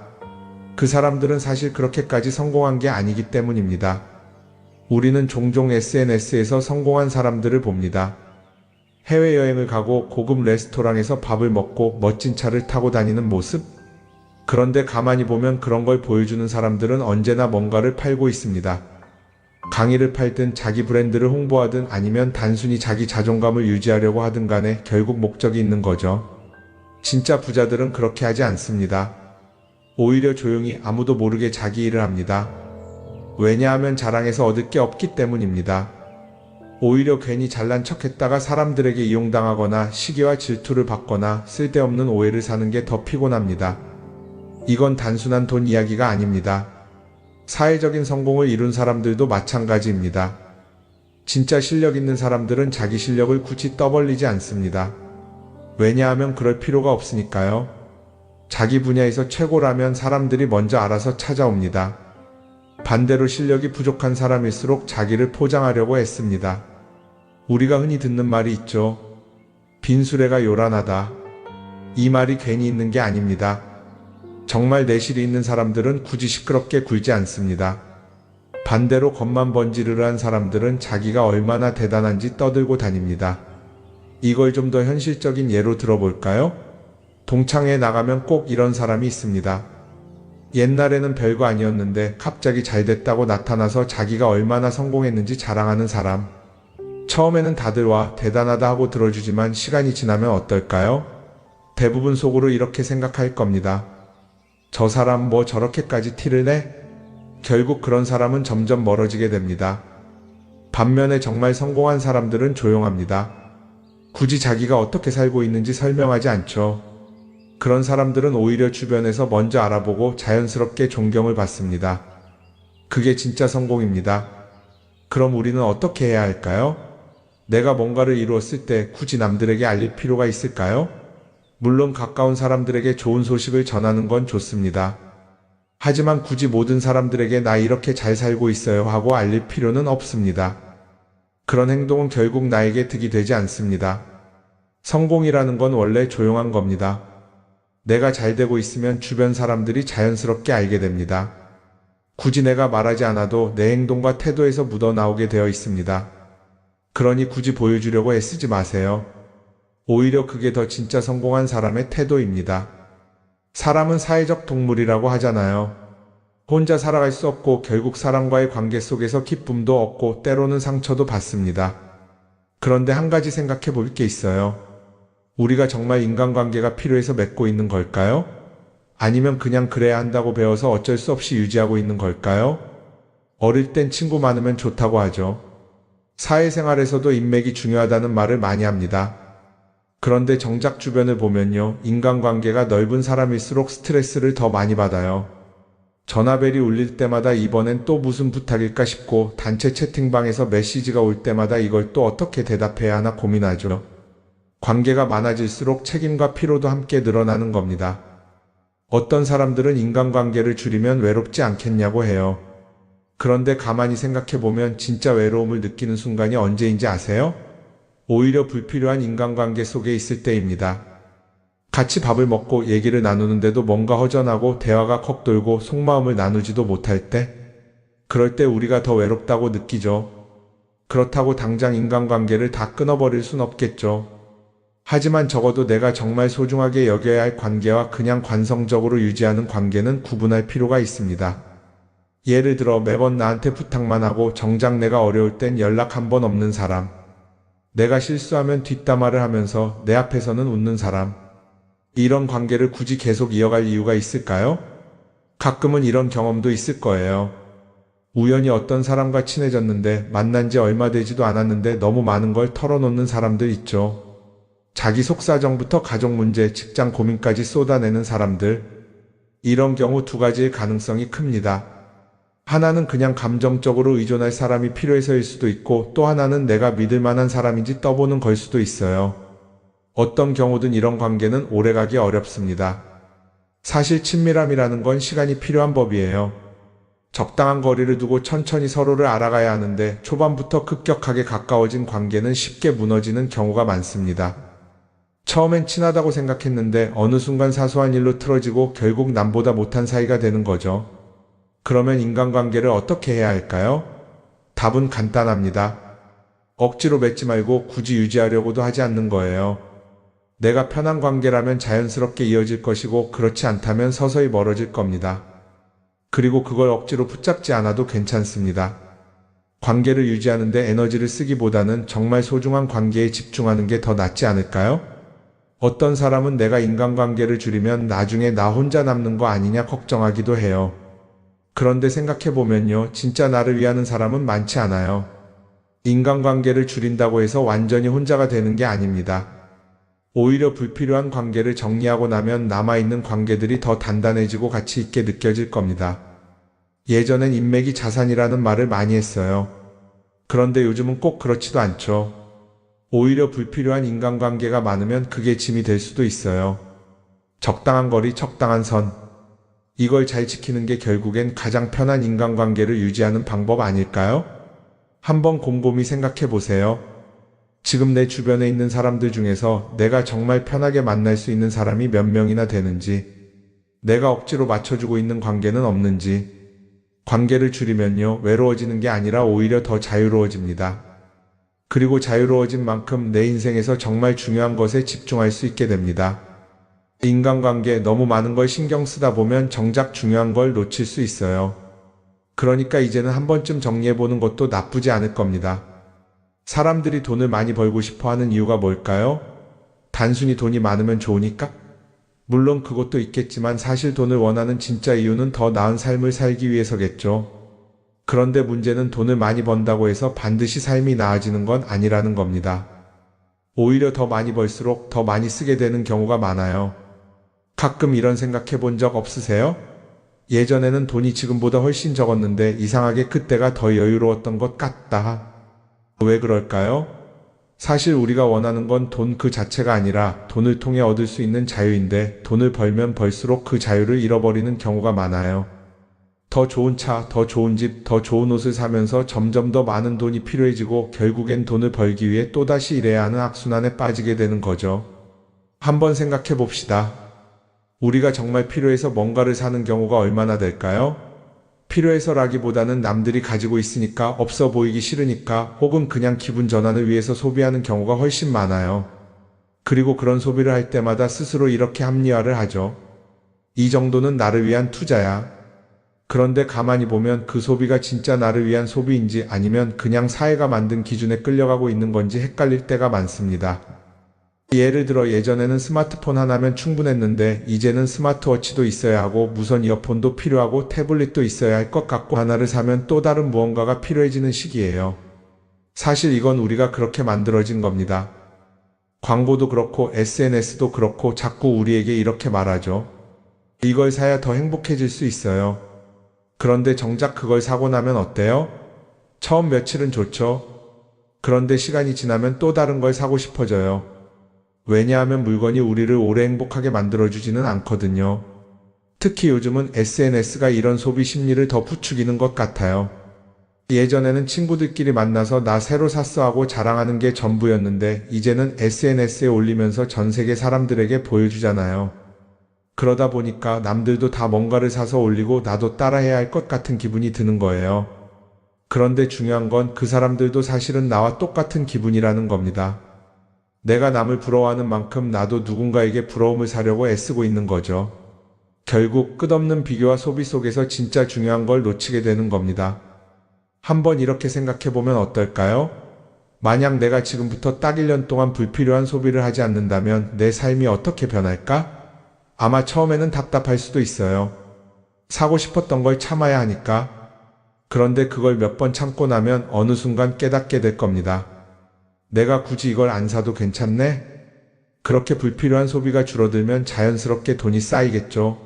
그 사람들은 사실 그렇게까지 성공한 게 아니기 때문입니다. 우리는 종종 SNS에서 성공한 사람들을 봅니다. 해외여행을 가고 고급 레스토랑에서 밥을 먹고 멋진 차를 타고 다니는 모습? 그런데 가만히 보면 그런 걸 보여주는 사람들은 언제나 뭔가를 팔고 있습니다. 강의를 팔든 자기 브랜드를 홍보하든 아니면 단순히 자기 자존감을 유지하려고 하든 간에 결국 목적이 있는 거죠. 진짜 부자들은 그렇게 하지 않습니다. 오히려 조용히 아무도 모르게 자기 일을 합니다. 왜냐하면 자랑해서 얻을 게 없기 때문입니다. 오히려 괜히 잘난 척했다가 사람들에게 이용당하거나 시기와 질투를 받거나 쓸데없는 오해를 사는 게 더 피곤합니다. 이건 단순한 돈 이야기가 아닙니다. 사회적인 성공을 이룬 사람들도 마찬가지입니다. 진짜 실력 있는 사람들은 자기 실력을 굳이 떠벌리지 않습니다. 왜냐하면 그럴 필요가 없으니까요. 자기 분야에서 최고라면 사람들이 먼저 알아서 찾아옵니다. 반대로 실력이 부족한 사람일수록 자기를 포장하려고 애씁니다. 우리가 흔히 듣는 말이 있죠. 빈수레가 요란하다. 이 말이 괜히 있는 게 아닙니다. 정말 내실이 있는 사람들은 굳이 시끄럽게 굴지 않습니다. 반대로 겉만 번지르르한 사람들은 자기가 얼마나 대단한지 떠들고 다닙니다. 이걸 좀 더 현실적인 예로 들어볼까요? 동창회에 나가면 꼭 이런 사람이 있습니다. 옛날에는 별거 아니었는데 갑자기 잘 됐다고 나타나서 자기가 얼마나 성공했는지 자랑하는 사람. 처음에는 다들 와 대단하다 하고 들어주지만 시간이 지나면 어떨까요? 대부분 속으로 이렇게 생각할 겁니다. 저 사람 뭐 저렇게까지 티를 내? 결국 그런 사람은 점점 멀어지게 됩니다. 반면에 정말 성공한 사람들은 조용합니다. 굳이 자기가 어떻게 살고 있는지 설명하지 않죠. 그런 사람들은 오히려 주변에서 먼저 알아보고 자연스럽게 존경을 받습니다. 그게 진짜 성공입니다. 그럼 우리는 어떻게 해야 할까요? 내가 뭔가를 이루었을 때 굳이 남들에게 알릴 필요가 있을까요? 물론 가까운 사람들에게 좋은 소식을 전하는 건 좋습니다. 하지만 굳이 모든 사람들에게 나 이렇게 잘 살고 있어요 하고 알릴 필요는 없습니다. 그런 행동은 결국 나에게 득이 되지 않습니다. 성공이라는 건 원래 조용한 겁니다. 내가 잘 되고 있으면 주변 사람들이 자연스럽게 알게 됩니다. 굳이 내가 말하지 않아도 내 행동과 태도에서 묻어나오게 되어 있습니다. 그러니 굳이 보여주려고 애쓰지 마세요. 오히려 그게 더 진짜 성공한 사람의 태도입니다. 사람은 사회적 동물이라고 하잖아요. 혼자 살아갈 수 없고 결국 사람과의 관계 속에서 기쁨도 얻고 때로는 상처도 받습니다. 그런데 한 가지 생각해 볼 게 있어요. 우리가 정말 인간관계가 필요해서 맺고 있는 걸까요? 아니면 그냥 그래야 한다고 배워서 어쩔 수 없이 유지하고 있는 걸까요? 어릴 땐 친구 많으면 좋다고 하죠. 사회생활에서도 인맥이 중요하다는 말을 많이 합니다. 그런데 정작 주변을 보면요. 인간관계가 넓은 사람일수록 스트레스를 더 많이 받아요. 전화벨이 울릴 때마다 이번엔 또 무슨 부탁일까 싶고 단체 채팅방에서 메시지가 올 때마다 이걸 또 어떻게 대답해야 하나 고민하죠. 관계가 많아질수록 책임과 피로도 함께 늘어나는 겁니다. 어떤 사람들은 인간관계를 줄이면 외롭지 않겠냐고 해요. 그런데 가만히 생각해보면 진짜 외로움을 느끼는 순간이 언제인지 아세요? 오히려 불필요한 인간관계 속에 있을 때입니다. 같이 밥을 먹고 얘기를 나누는데도 뭔가 허전하고 대화가 컥 돌고 속마음을 나누지도 못할 때, 그럴 때 우리가 더 외롭다고 느끼죠. 그렇다고 당장 인간관계를 다 끊어버릴 순 없겠죠. 하지만 적어도 내가 정말 소중하게 여겨야 할 관계와 그냥 관성적으로 유지하는 관계는 구분할 필요가 있습니다. 예를 들어 매번 나한테 부탁만 하고 정작 내가 어려울 땐 연락 한 번 없는 사람. 내가 실수하면 뒷담화를 하면서 내 앞에서는 웃는 사람. 이런 관계를 굳이 계속 이어갈 이유가 있을까요? 가끔은 이런 경험도 있을 거예요. 우연히 어떤 사람과 친해졌는데 만난 지 얼마 되지도 않았는데 너무 많은 걸 털어놓는 사람들 있죠. 자기 속사정부터 가족 문제, 직장 고민까지 쏟아내는 사람들. 이런 경우 두 가지의 가능성이 큽니다. 하나는 그냥 감정적으로 의존할 사람이 필요해서일 수도 있고 또 하나는 내가 믿을 만한 사람인지 떠보는 걸 수도 있어요. 어떤 경우든 이런 관계는 오래가기 어렵습니다. 사실 친밀함이라는 건 시간이 필요한 법이에요. 적당한 거리를 두고 천천히 서로를 알아가야 하는데 초반부터 급격하게 가까워진 관계는 쉽게 무너지는 경우가 많습니다. 처음엔 친하다고 생각했는데 어느 순간 사소한 일로 틀어지고 결국 남보다 못한 사이가 되는 거죠. 그러면 인간관계를 어떻게 해야 할까요? 답은 간단합니다. 억지로 맺지 말고 굳이 유지하려고도 하지 않는 거예요. 내가 편한 관계라면 자연스럽게 이어질 것이고 그렇지 않다면 서서히 멀어질 겁니다. 그리고 그걸 억지로 붙잡지 않아도 괜찮습니다. 관계를 유지하는데 에너지를 쓰기보다는 정말 소중한 관계에 집중하는 게 더 낫지 않을까요? 어떤 사람은 내가 인간관계를 줄이면 나중에 나 혼자 남는 거 아니냐 걱정하기도 해요. 그런데 생각해보면요. 진짜 나를 위하는 사람은 많지 않아요. 인간관계를 줄인다고 해서 완전히 혼자가 되는 게 아닙니다. 오히려 불필요한 관계를 정리하고 나면 남아있는 관계들이 더 단단해지고 가치 있게 느껴질 겁니다. 예전엔 인맥이 자산이라는 말을 많이 했어요. 그런데 요즘은 꼭 그렇지도 않죠. 오히려 불필요한 인간관계가 많으면 그게 짐이 될 수도 있어요. 적당한 거리, 적당한 선. 이걸 잘 지키는 게 결국엔 가장 편한 인간관계를 유지하는 방법 아닐까요? 한번 곰곰이 생각해 보세요. 지금 내 주변에 있는 사람들 중에서 내가 정말 편하게 만날 수 있는 사람이 몇 명이나 되는지, 내가 억지로 맞춰주고 있는 관계는 없는지. 관계를 줄이면요, 외로워지는 게 아니라 오히려 더 자유로워집니다. 그리고 자유로워진 만큼 내 인생에서 정말 중요한 것에 집중할 수 있게 됩니다. 인간관계에 너무 많은 걸 신경 쓰다 보면 정작 중요한 걸 놓칠 수 있어요. 그러니까 이제는 한 번쯤 정리해보는 것도 나쁘지 않을 겁니다. 사람들이 돈을 많이 벌고 싶어 하는 이유가 뭘까요? 단순히 돈이 많으면 좋으니까? 물론 그것도 있겠지만 사실 돈을 원하는 진짜 이유는 더 나은 삶을 살기 위해서겠죠. 그런데 문제는 돈을 많이 번다고 해서 반드시 삶이 나아지는 건 아니라는 겁니다. 오히려 더 많이 벌수록 더 많이 쓰게 되는 경우가 많아요. 가끔 이런 생각해 본 적 없으세요? 예전에는 돈이 지금보다 훨씬 적었는데 이상하게 그때가 더 여유로웠던 것 같다. 왜 그럴까요? 사실 우리가 원하는 건 돈 그 자체가 아니라 돈을 통해 얻을 수 있는 자유인데 돈을 벌면 벌수록 그 자유를 잃어버리는 경우가 많아요. 더 좋은 차, 더 좋은 집, 더 좋은 옷을 사면서 점점 더 많은 돈이 필요해지고 결국엔 돈을 벌기 위해 또다시 일해야 하는 악순환에 빠지게 되는 거죠. 한번 생각해 봅시다. 우리가 정말 필요해서 뭔가를 사는 경우가 얼마나 될까요? 필요해서라기보다는 남들이 가지고 있으니까, 없어 보이기 싫으니까, 혹은 그냥 기분 전환을 위해서 소비하는 경우가 훨씬 많아요. 그리고 그런 소비를 할 때마다 스스로 이렇게 합리화를 하죠. 이 정도는 나를 위한 투자야. 그런데 가만히 보면 그 소비가 진짜 나를 위한 소비인지 아니면 그냥 사회가 만든 기준에 끌려가고 있는 건지 헷갈릴 때가 많습니다. 예를 들어 예전에는 스마트폰 하나면 충분했는데 이제는 스마트워치도 있어야 하고 무선 이어폰도 필요하고 태블릿도 있어야 할 것 같고 하나를 사면 또 다른 무언가가 필요해지는 시기예요. 사실 이건 우리가 그렇게 만들어진 겁니다. 광고도 그렇고 SNS도 그렇고 자꾸 우리에게 이렇게 말하죠. 이걸 사야 더 행복해질 수 있어요. 그런데 정작 그걸 사고 나면 어때요? 처음 며칠은 좋죠. 그런데 시간이 지나면 또 다른 걸 사고 싶어져요. 왜냐하면 물건이 우리를 오래 행복하게 만들어주지는 않거든요. 특히 요즘은 SNS가 이런 소비 심리를 더 부추기는 것 같아요. 예전에는 친구들끼리 만나서 나 새로 샀어 하고 자랑하는 게 전부였는데 이제는 SNS에 올리면서 전 세계 사람들에게 보여주잖아요. 그러다 보니까 남들도 다 뭔가를 사서 올리고 나도 따라해야 할 것 같은 기분이 드는 거예요. 그런데 중요한 건 그 사람들도 사실은 나와 똑같은 기분이라는 겁니다. 내가 남을 부러워하는 만큼 나도 누군가에게 부러움을 사려고 애쓰고 있는 거죠. 결국 끝없는 비교와 소비 속에서 진짜 중요한 걸 놓치게 되는 겁니다. 한번 이렇게 생각해보면 어떨까요? 만약 내가 지금부터 딱 1년 동안 불필요한 소비를 하지 않는다면 내 삶이 어떻게 변할까? 아마 처음에는 답답할 수도 있어요. 사고 싶었던 걸 참아야 하니까. 그런데 그걸 몇 번 참고 나면 어느 순간 깨닫게 될 겁니다. 내가 굳이 이걸 안 사도 괜찮네? 그렇게 불필요한 소비가 줄어들면 자연스럽게 돈이 쌓이겠죠.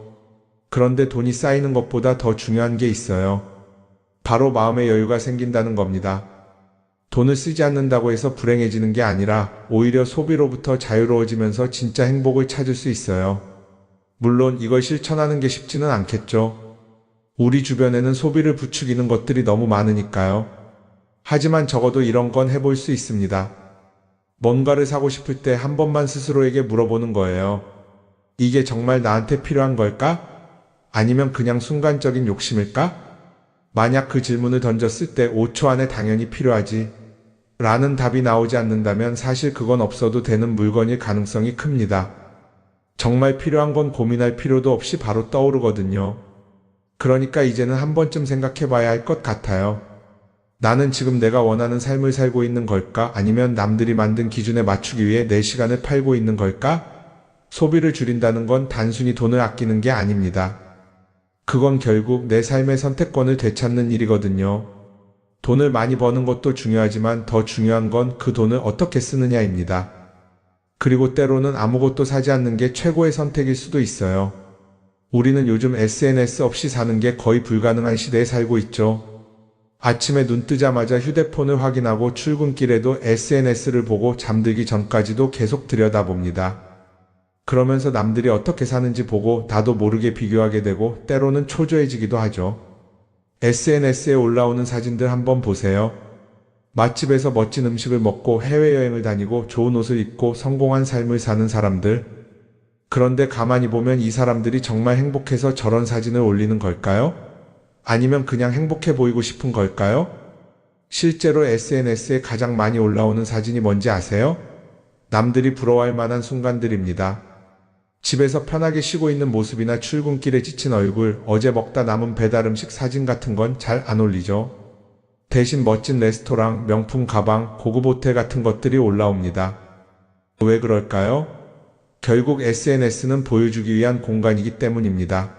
그런데 돈이 쌓이는 것보다 더 중요한 게 있어요. 바로 마음의 여유가 생긴다는 겁니다. 돈을 쓰지 않는다고 해서 불행해지는 게 아니라 오히려 소비로부터 자유로워지면서 진짜 행복을 찾을 수 있어요. 물론 이걸 실천하는 게 쉽지는 않겠죠. 우리 주변에는 소비를 부추기는 것들이 너무 많으니까요. 하지만 적어도 이런 건 해볼 수 있습니다. 뭔가를 사고 싶을 때 한 번만 스스로에게 물어보는 거예요. 이게 정말 나한테 필요한 걸까? 아니면 그냥 순간적인 욕심일까? 만약 그 질문을 던졌을 때 5초 안에 당연히 필요하지 라는 답이 나오지 않는다면 사실 그건 없어도 되는 물건일 가능성이 큽니다. 정말 필요한 건 고민할 필요도 없이 바로 떠오르거든요. 그러니까 이제는 한 번쯤 생각해 봐야 할 것 같아요. 나는 지금 내가 원하는 삶을 살고 있는 걸까? 아니면 남들이 만든 기준에 맞추기 위해 내 시간을 팔고 있는 걸까? 소비를 줄인다는 건 단순히 돈을 아끼는 게 아닙니다. 그건 결국 내 삶의 선택권을 되찾는 일이거든요. 돈을 많이 버는 것도 중요하지만 더 중요한 건 그 돈을 어떻게 쓰느냐입니다. 그리고 때로는 아무것도 사지 않는 게 최고의 선택일 수도 있어요. 우리는 요즘 SNS 없이 사는 게 거의 불가능한 시대에 살고 있죠. 아침에 눈 뜨자마자 휴대폰을 확인하고 출근길에도 SNS를 보고 잠들기 전까지도 계속 들여다봅니다. 그러면서 남들이 어떻게 사는지 보고 나도 모르게 비교하게 되고 때로는 초조해지기도 하죠. SNS에 올라오는 사진들 한번 보세요. 맛집에서 멋진 음식을 먹고 해외여행을 다니고 좋은 옷을 입고 성공한 삶을 사는 사람들. 그런데 가만히 보면 이 사람들이 정말 행복해서 저런 사진을 올리는 걸까요? 아니면 그냥 행복해 보이고 싶은 걸까요? 실제로 SNS에 가장 많이 올라오는 사진이 뭔지 아세요? 남들이 부러워할 만한 순간들입니다. 집에서 편하게 쉬고 있는 모습이나 출근길에 지친 얼굴, 어제 먹다 남은 배달 음식 사진 같은 건 잘 안 올리죠. 대신 멋진 레스토랑, 명품 가방, 고급 호텔 같은 것들이 올라옵니다. 왜 그럴까요? 결국 SNS는 보여주기 위한 공간이기 때문입니다.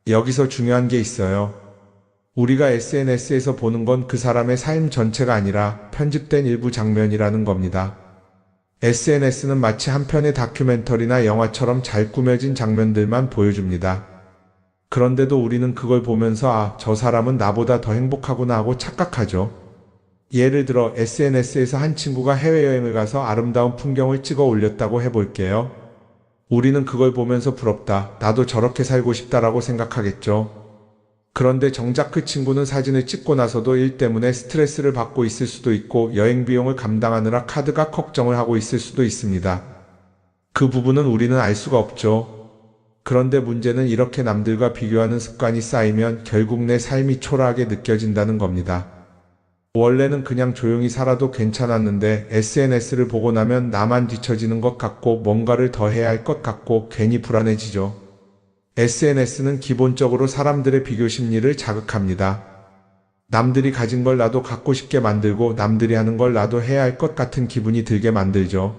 여기서 중요한 게 있어요. 우리가 SNS에서 보는 건 그 사람의 삶 전체가 아니라 편집된 일부 장면이라는 겁니다. SNS는 마치 한 편의 다큐멘터리나 영화처럼 잘 꾸며진 장면들만 보여줍니다. 그런데도 우리는 그걸 보면서 아, 저 사람은 나보다 더 행복하구나 하고 착각하죠. 예를 들어 SNS에서 한 친구가 해외여행을 가서 아름다운 풍경을 찍어 올렸다고 해볼게요. 우리는 그걸 보면서 부럽다, 나도 저렇게 살고 싶다라고 생각하겠죠. 그런데 정작 그 친구는 사진을 찍고 나서도 일 때문에 스트레스를 받고 있을 수도 있고 여행 비용을 감당하느라 카드가 걱정을 하고 있을 수도 있습니다. 그 부분은 우리는 알 수가 없죠. 그런데 문제는 이렇게 남들과 비교하는 습관이 쌓이면 결국 내 삶이 초라하게 느껴진다는 겁니다. 원래는 그냥 조용히 살아도 괜찮았는데 SNS를 보고 나면 나만 뒤처지는 것 같고 뭔가를 더 해야 할 것 같고 괜히 불안해지죠. SNS는 기본적으로 사람들의 비교 심리를 자극합니다. 남들이 가진 걸 나도 갖고 싶게 만들고 남들이 하는 걸 나도 해야 할 것 같은 기분이 들게 만들죠.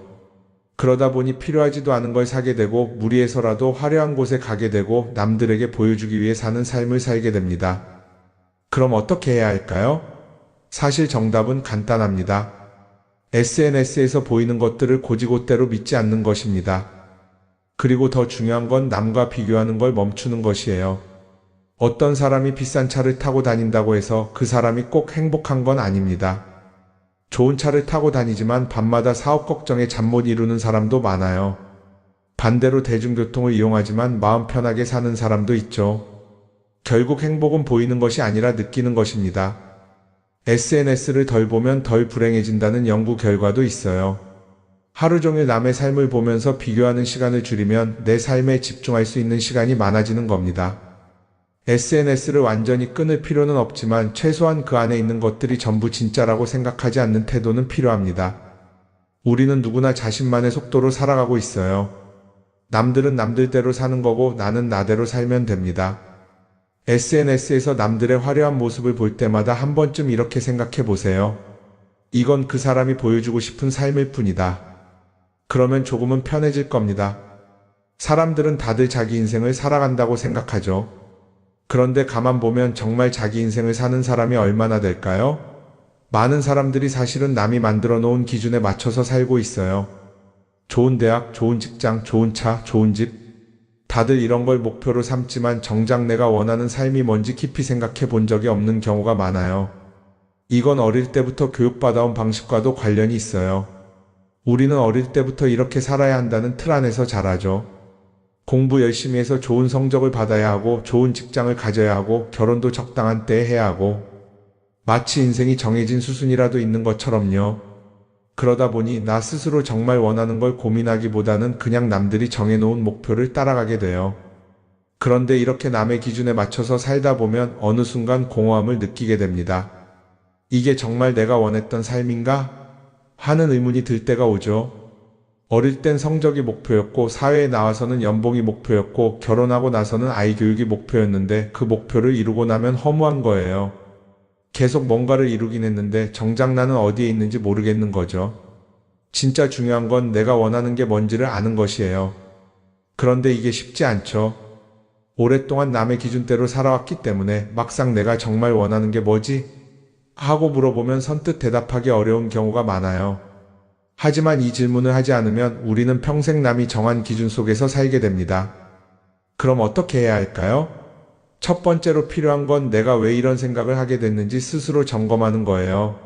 그러다 보니 필요하지도 않은 걸 사게 되고 무리해서라도 화려한 곳에 가게 되고 남들에게 보여주기 위해 사는 삶을 살게 됩니다. 그럼 어떻게 해야 할까요? 사실 정답은 간단합니다. SNS에서 보이는 것들을 고지고대로 믿지 않는 것입니다. 그리고 더 중요한 건 남과 비교하는 걸 멈추는 것이에요. 어떤 사람이 비싼 차를 타고 다닌다고 해서 그 사람이 꼭 행복한 건 아닙니다. 좋은 차를 타고 다니지만 밤마다 사업 걱정에 잠 못 이루는 사람도 많아요. 반대로 대중교통을 이용하지만 마음 편하게 사는 사람도 있죠. 결국 행복은 보이는 것이 아니라 느끼는 것입니다. SNS를 덜 보면 덜 불행해진다는 연구 결과도 있어요. 하루 종일 남의 삶을 보면서 비교하는 시간을 줄이면 내 삶에 집중할 수 있는 시간이 많아지는 겁니다. SNS를 완전히 끊을 필요는 없지만 최소한 그 안에 있는 것들이 전부 진짜라고 생각하지 않는 태도는 필요합니다. 우리는 누구나 자신만의 속도로 살아가고 있어요. 남들은 남들대로 사는 거고 나는 나대로 살면 됩니다. SNS에서 남들의 화려한 모습을 볼 때마다 한 번쯤 이렇게 생각해 보세요. 이건 그 사람이 보여주고 싶은 삶일 뿐이다. 그러면 조금은 편해질 겁니다. 사람들은 다들 자기 인생을 살아간다고 생각하죠. 그런데 가만 보면 정말 자기 인생을 사는 사람이 얼마나 될까요? 많은 사람들이 사실은 남이 만들어 놓은 기준에 맞춰서 살고 있어요. 좋은 대학, 좋은 직장, 좋은 차, 좋은 집. 다들 이런 걸 목표로 삼지만 정작 내가 원하는 삶이 뭔지 깊이 생각해 본 적이 없는 경우가 많아요. 이건 어릴 때부터 교육받아온 방식과도 관련이 있어요. 우리는 어릴 때부터 이렇게 살아야 한다는 틀 안에서 자라죠. 공부 열심히 해서 좋은 성적을 받아야 하고 좋은 직장을 가져야 하고 결혼도 적당한 때에 해야 하고 마치 인생이 정해진 수순이라도 있는 것처럼요. 그러다 보니 나 스스로 정말 원하는 걸 고민하기보다는 그냥 남들이 정해놓은 목표를 따라가게 돼요. 그런데 이렇게 남의 기준에 맞춰서 살다 보면 어느 순간 공허함을 느끼게 됩니다. 이게 정말 내가 원했던 삶인가? 하는 의문이 들 때가 오죠. 어릴 땐 성적이 목표였고 사회에 나와서는 연봉이 목표였고 결혼하고 나서는 아이 교육이 목표였는데 그 목표를 이루고 나면 허무한 거예요. 계속 뭔가를 이루긴 했는데 정작 나는 어디에 있는지 모르겠는 거죠. 진짜 중요한 건 내가 원하는 게 뭔지를 아는 것이에요. 그런데 이게 쉽지 않죠. 오랫동안 남의 기준대로 살아왔기 때문에 막상 내가 정말 원하는 게 뭐지? 하고 물어보면 선뜻 대답하기 어려운 경우가 많아요. 하지만 이 질문을 하지 않으면 우리는 평생 남이 정한 기준 속에서 살게 됩니다. 그럼 어떻게 해야 할까요? 첫 번째로 필요한 건 내가 왜 이런 생각을 하게 됐는지 스스로 점검하는 거예요.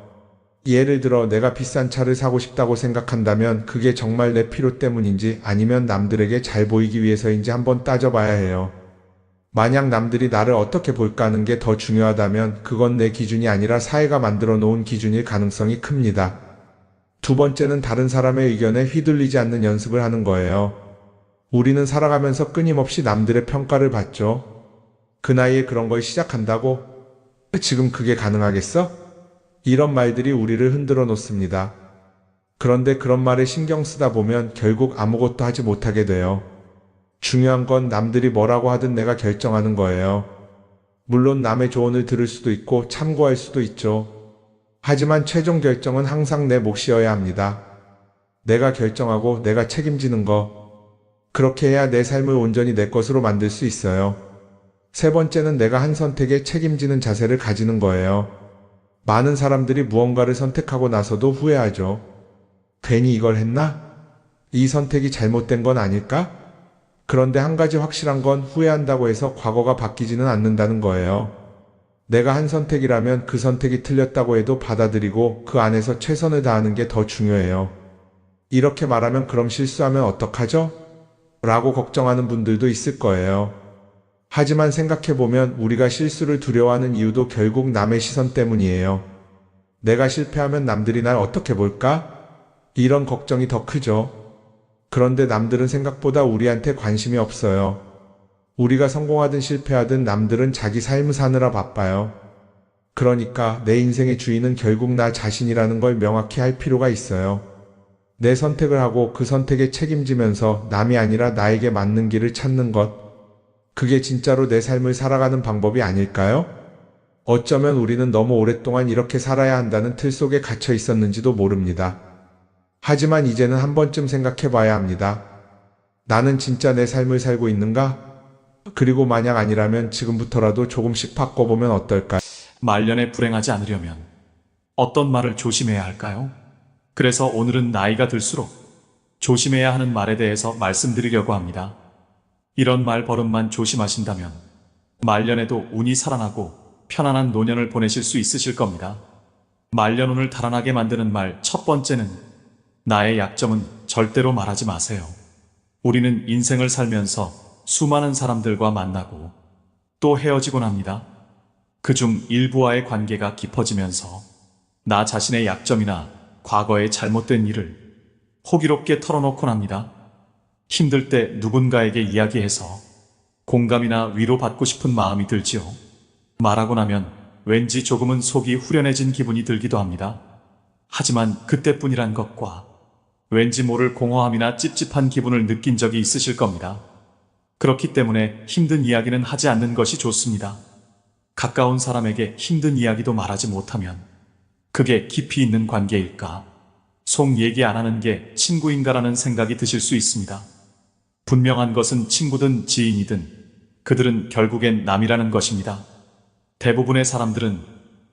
예를 들어 내가 비싼 차를 사고 싶다고 생각한다면 그게 정말 내 필요 때문인지 아니면 남들에게 잘 보이기 위해서인지 한번 따져봐야 해요. 만약 남들이 나를 어떻게 볼까 하는 게 더 중요하다면 그건 내 기준이 아니라 사회가 만들어 놓은 기준일 가능성이 큽니다. 두 번째는 다른 사람의 의견에 휘둘리지 않는 연습을 하는 거예요. 우리는 살아가면서 끊임없이 남들의 평가를 받죠. 그 나이에 그런 걸 시작한다고? 지금 그게 가능하겠어? 이런 말들이 우리를 흔들어 놓습니다. 그런데 그런 말에 신경 쓰다 보면 결국 아무것도 하지 못하게 돼요. 중요한 건 남들이 뭐라고 하든 내가 결정하는 거예요. 물론 남의 조언을 들을 수도 있고 참고할 수도 있죠. 하지만 최종 결정은 항상 내 몫이어야 합니다. 내가 결정하고 내가 책임지는 거. 그렇게 해야 내 삶을 온전히 내 것으로 만들 수 있어요. 세 번째는 내가 한 선택에 책임지는 자세를 가지는 거예요. 많은 사람들이 무언가를 선택하고 나서도 후회하죠. 괜히 이걸 했나? 이 선택이 잘못된 건 아닐까? 그런데 한 가지 확실한 건 후회한다고 해서 과거가 바뀌지는 않는다는 거예요. 내가 한 선택이라면 그 선택이 틀렸다고 해도 받아들이고 그 안에서 최선을 다하는 게 더 중요해요. 이렇게 말하면 그럼 실수하면 어떡하죠? 라고 걱정하는 분들도 있을 거예요. 하지만 생각해보면 우리가 실수를 두려워하는 이유도 결국 남의 시선 때문이에요. 내가 실패하면 남들이 날 어떻게 볼까? 이런 걱정이 더 크죠. 그런데 남들은 생각보다 우리한테 관심이 없어요. 우리가 성공하든 실패하든 남들은 자기 삶을 사느라 바빠요. 그러니까 내 인생의 주인은 결국 나 자신이라는 걸 명확히 할 필요가 있어요. 내 선택을 하고 그 선택에 책임지면서 남이 아니라 나에게 맞는 길을 찾는 것. 그게 진짜로 내 삶을 살아가는 방법이 아닐까요? 어쩌면 우리는 너무 오랫동안 이렇게 살아야 한다는 틀 속에 갇혀 있었는지도 모릅니다. 하지만 이제는 한 번쯤 생각해 봐야 합니다. 나는 진짜 내 삶을 살고 있는가? 그리고 만약 아니라면 지금부터라도 조금씩 바꿔보면 어떨까요? 말년에 불행하지 않으려면 어떤 말을 조심해야 할까요? 그래서 오늘은 나이가 들수록 조심해야 하는 말에 대해서 말씀드리려고 합니다. 이런 말 버릇만 조심하신다면 말년에도 운이 살아나고 편안한 노년을 보내실 수 있으실 겁니다. 말년운을 달아나게 만드는 말 첫 번째는 나의 약점은 절대로 말하지 마세요. 우리는 인생을 살면서 수많은 사람들과 만나고 또 헤어지곤 합니다. 그중 일부와의 관계가 깊어지면서 나 자신의 약점이나 과거의 잘못된 일을 호기롭게 털어놓곤 합니다. 힘들 때 누군가에게 이야기해서 공감이나 위로받고 싶은 마음이 들지요. 말하고 나면 왠지 조금은 속이 후련해진 기분이 들기도 합니다. 하지만 그때뿐이란 것과 왠지 모를 공허함이나 찝찝한 기분을 느낀 적이 있으실 겁니다. 그렇기 때문에 힘든 이야기는 하지 않는 것이 좋습니다. 가까운 사람에게 힘든 이야기도 말하지 못하면 그게 깊이 있는 관계일까? 속 얘기 안 하는 게 친구인가라는 생각이 드실 수 있습니다. 분명한 것은 친구든 지인이든 그들은 결국엔 남이라는 것입니다. 대부분의 사람들은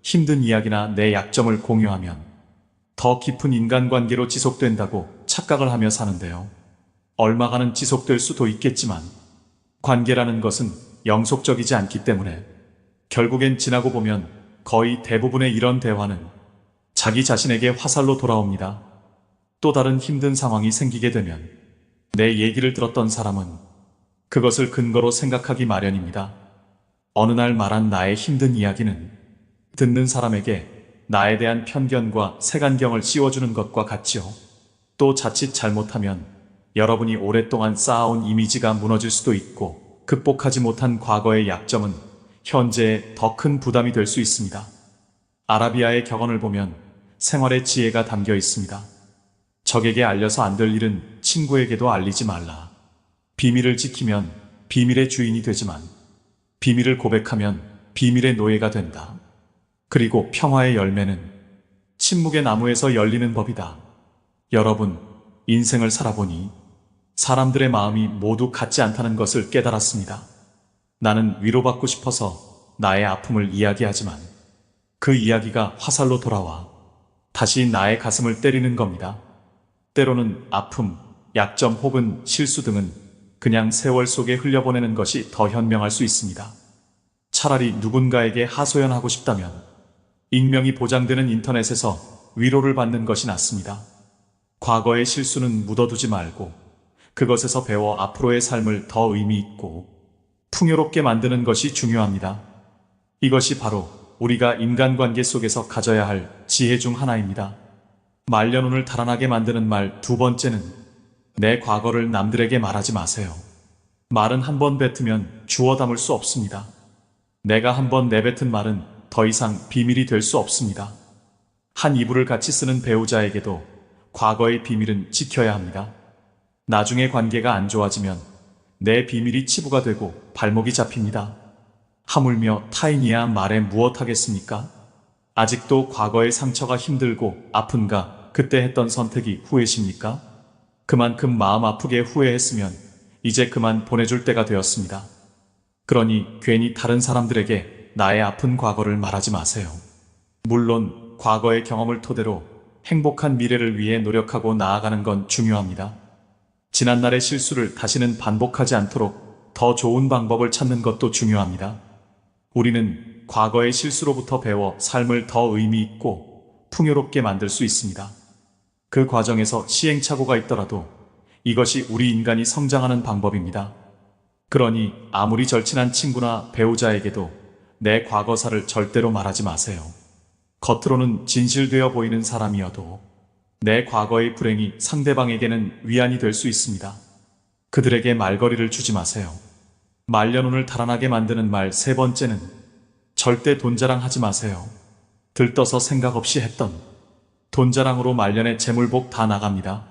힘든 이야기나 내 약점을 공유하면 더 깊은 인간관계로 지속된다고 착각을 하며 사는데요. 얼마간은 지속될 수도 있겠지만 관계라는 것은 영속적이지 않기 때문에 결국엔 지나고 보면 거의 대부분의 이런 대화는 자기 자신에게 화살로 돌아옵니다. 또 다른 힘든 상황이 생기게 되면 내 얘기를 들었던 사람은 그것을 근거로 생각하기 마련입니다. 어느 날 말한 나의 힘든 이야기는 듣는 사람에게 나에 대한 편견과 색안경을 씌워주는 것과 같지요. 또 자칫 잘못하면 여러분이 오랫동안 쌓아온 이미지가 무너질 수도 있고 극복하지 못한 과거의 약점은 현재에 더 큰 부담이 될 수 있습니다. 아라비아의 격언을 보면 생활의 지혜가 담겨 있습니다. 적에게 알려서 안 될 일은 친구에게도 알리지 말라. 비밀을 지키면 비밀의 주인이 되지만 비밀을 고백하면 비밀의 노예가 된다. 그리고 평화의 열매는 침묵의 나무에서 열리는 법이다. 여러분, 인생을 살아보니 사람들의 마음이 모두 같지 않다는 것을 깨달았습니다. 나는 위로받고 싶어서 나의 아픔을 이야기하지만 그 이야기가 화살로 돌아와 다시 나의 가슴을 때리는 겁니다. 때로는 아픔, 약점 혹은 실수 등은 그냥 세월 속에 흘려보내는 것이 더 현명할 수 있습니다. 차라리 누군가에게 하소연하고 싶다면 익명이 보장되는 인터넷에서 위로를 받는 것이 낫습니다. 과거의 실수는 묻어두지 말고 그것에서 배워 앞으로의 삶을 더 의미 있고 풍요롭게 만드는 것이 중요합니다. 이것이 바로 우리가 인간관계 속에서 가져야 할 지혜 중 하나입니다. 말년운을 달아나게 만드는 말 두 번째는 내 과거를 남들에게 말하지 마세요. 말은 한 번 뱉으면 주워 담을 수 없습니다. 내가 한 번 내뱉은 말은 더 이상 비밀이 될 수 없습니다. 한 이불을 같이 쓰는 배우자에게도 과거의 비밀은 지켜야 합니다. 나중에 관계가 안 좋아지면 내 비밀이 치부가 되고 발목이 잡힙니다. 하물며 타인이야 말해 무엇하겠습니까? 아직도 과거의 상처가 힘들고 아픈가 그때 했던 선택이 후회십니까? 그만큼 마음 아프게 후회했으면 이제 그만 보내줄 때가 되었습니다. 그러니 괜히 다른 사람들에게 나의 아픈 과거를 말하지 마세요. 물론 과거의 경험을 토대로 행복한 미래를 위해 노력하고 나아가는 건 중요합니다. 지난날의 실수를 다시는 반복하지 않도록 더 좋은 방법을 찾는 것도 중요합니다. 우리는 과거의 실수로부터 배워 삶을 더 의미 있고 풍요롭게 만들 수 있습니다. 그 과정에서 시행착오가 있더라도 이것이 우리 인간이 성장하는 방법입니다. 그러니 아무리 절친한 친구나 배우자에게도 내 과거사를 절대로 말하지 마세요. 겉으로는 진실되어 보이는 사람이어도 내 과거의 불행이 상대방에게는 위안이 될 수 있습니다. 그들에게 말거리를 주지 마세요. 말년운을 달아나게 만드는 말 세 번째는 절대 돈 자랑하지 마세요. 들떠서 생각 없이 했던 돈 자랑으로 말년에 재물복 다 나갑니다.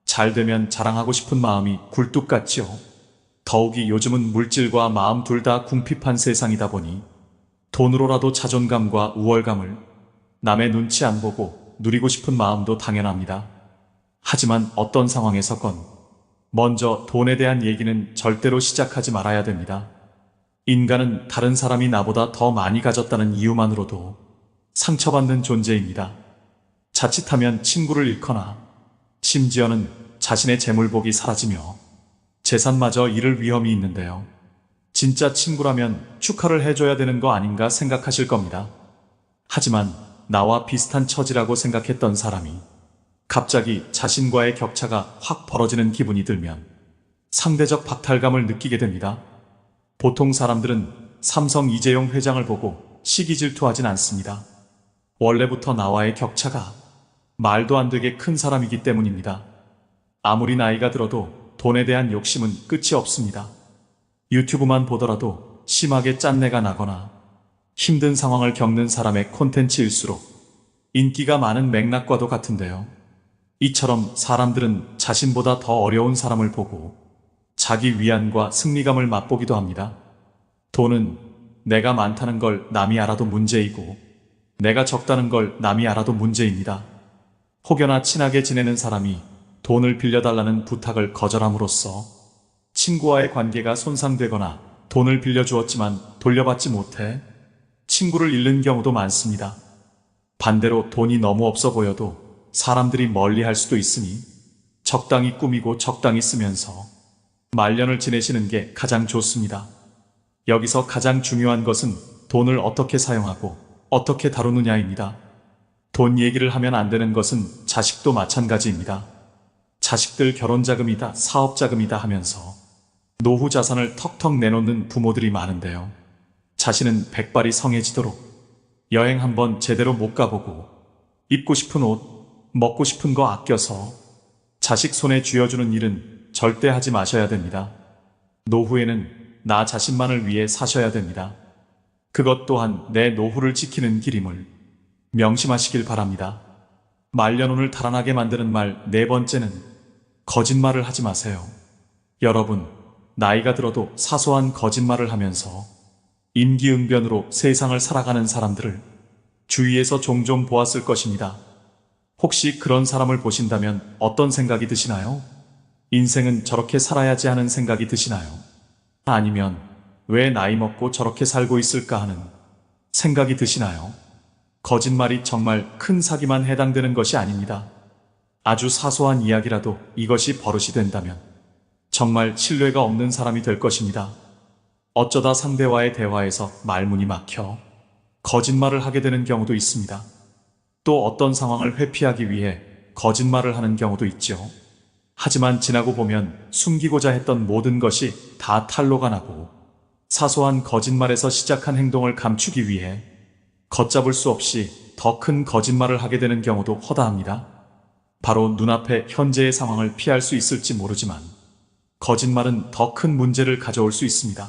잘 되면 자랑하고 싶은 마음이 굴뚝 같지요. 더욱이 요즘은 물질과 마음 둘 다 궁핍한 세상이다 보니 돈으로라도 자존감과 우월감을 남의 눈치 안 보고 누리고 싶은 마음도 당연합니다. 하지만 어떤 상황에서건 먼저 돈에 대한 얘기는 절대로 시작하지 말아야 됩니다. 인간은 다른 사람이 나보다 더 많이 가졌다는 이유만으로도 상처받는 존재입니다. 자칫하면 친구를 잃거나 심지어는 자신의 재물복이 사라지며 재산마저 잃을 위험이 있는데요. 진짜 친구라면 축하를 해줘야 되는 거 아닌가 생각하실 겁니다. 하지만 나와 비슷한 처지라고 생각했던 사람이 갑자기 자신과의 격차가 확 벌어지는 기분이 들면 상대적 박탈감을 느끼게 됩니다. 보통 사람들은 삼성 이재용 회장을 보고 시기 질투하진 않습니다. 원래부터 나와의 격차가 말도 안 되게 큰 사람이기 때문입니다. 아무리 나이가 들어도 돈에 대한 욕심은 끝이 없습니다. 유튜브만 보더라도 심하게 짠내가 나거나 힘든 상황을 겪는 사람의 콘텐츠일수록 인기가 많은 맥락과도 같은데요. 이처럼 사람들은 자신보다 더 어려운 사람을 보고 자기 위안과 승리감을 맛보기도 합니다. 돈은 내가 많다는 걸 남이 알아도 문제이고 내가 적다는 걸 남이 알아도 문제입니다. 혹여나 친하게 지내는 사람이 돈을 빌려달라는 부탁을 거절함으로써 친구와의 관계가 손상되거나 돈을 빌려주었지만 돌려받지 못해 친구를 잃는 경우도 많습니다. 반대로 돈이 너무 없어 보여도 사람들이 멀리할 수도 있으니 적당히 꾸미고 적당히 쓰면서 말년을 지내시는 게 가장 좋습니다. 여기서 가장 중요한 것은 돈을 어떻게 사용하고 어떻게 다루느냐입니다. 돈 얘기를 하면 안 되는 것은 자식도 마찬가지입니다. 자식들 결혼자금이다, 사업자금이다 하면서 노후 자산을 턱턱 내놓는 부모들이 많은데요. 자신은 백발이 성해지도록 여행 한번 제대로 못 가보고 입고 싶은 옷, 먹고 싶은 거 아껴서 자식 손에 쥐어주는 일은 절대 하지 마셔야 됩니다. 노후에는 나 자신만을 위해 사셔야 됩니다. 그것 또한 내 노후를 지키는 길임을 명심하시길 바랍니다. 말년운을 달아나게 만드는 말 네 번째는 거짓말을 하지 마세요. 여러분, 나이가 들어도 사소한 거짓말을 하면서 임기응변으로 세상을 살아가는 사람들을 주위에서 종종 보았을 것입니다. 혹시 그런 사람을 보신다면 어떤 생각이 드시나요? 인생은 저렇게 살아야지 하는 생각이 드시나요? 아니면 왜 나이 먹고 저렇게 살고 있을까 하는 생각이 드시나요? 거짓말이 정말 큰 사기만 해당되는 것이 아닙니다. 아주 사소한 이야기라도 이것이 버릇이 된다면 정말 신뢰가 없는 사람이 될 것입니다. 어쩌다 상대와의 대화에서 말문이 막혀 거짓말을 하게 되는 경우도 있습니다. 또 어떤 상황을 회피하기 위해 거짓말을 하는 경우도 있죠. 하지만 지나고 보면 숨기고자 했던 모든 것이 다 탄로가 나고 사소한 거짓말에서 시작한 행동을 감추기 위해 걷잡을 수 없이 더 큰 거짓말을 하게 되는 경우도 허다합니다. 바로 눈앞의 현재의 상황을 피할 수 있을지 모르지만 거짓말은 더 큰 문제를 가져올 수 있습니다.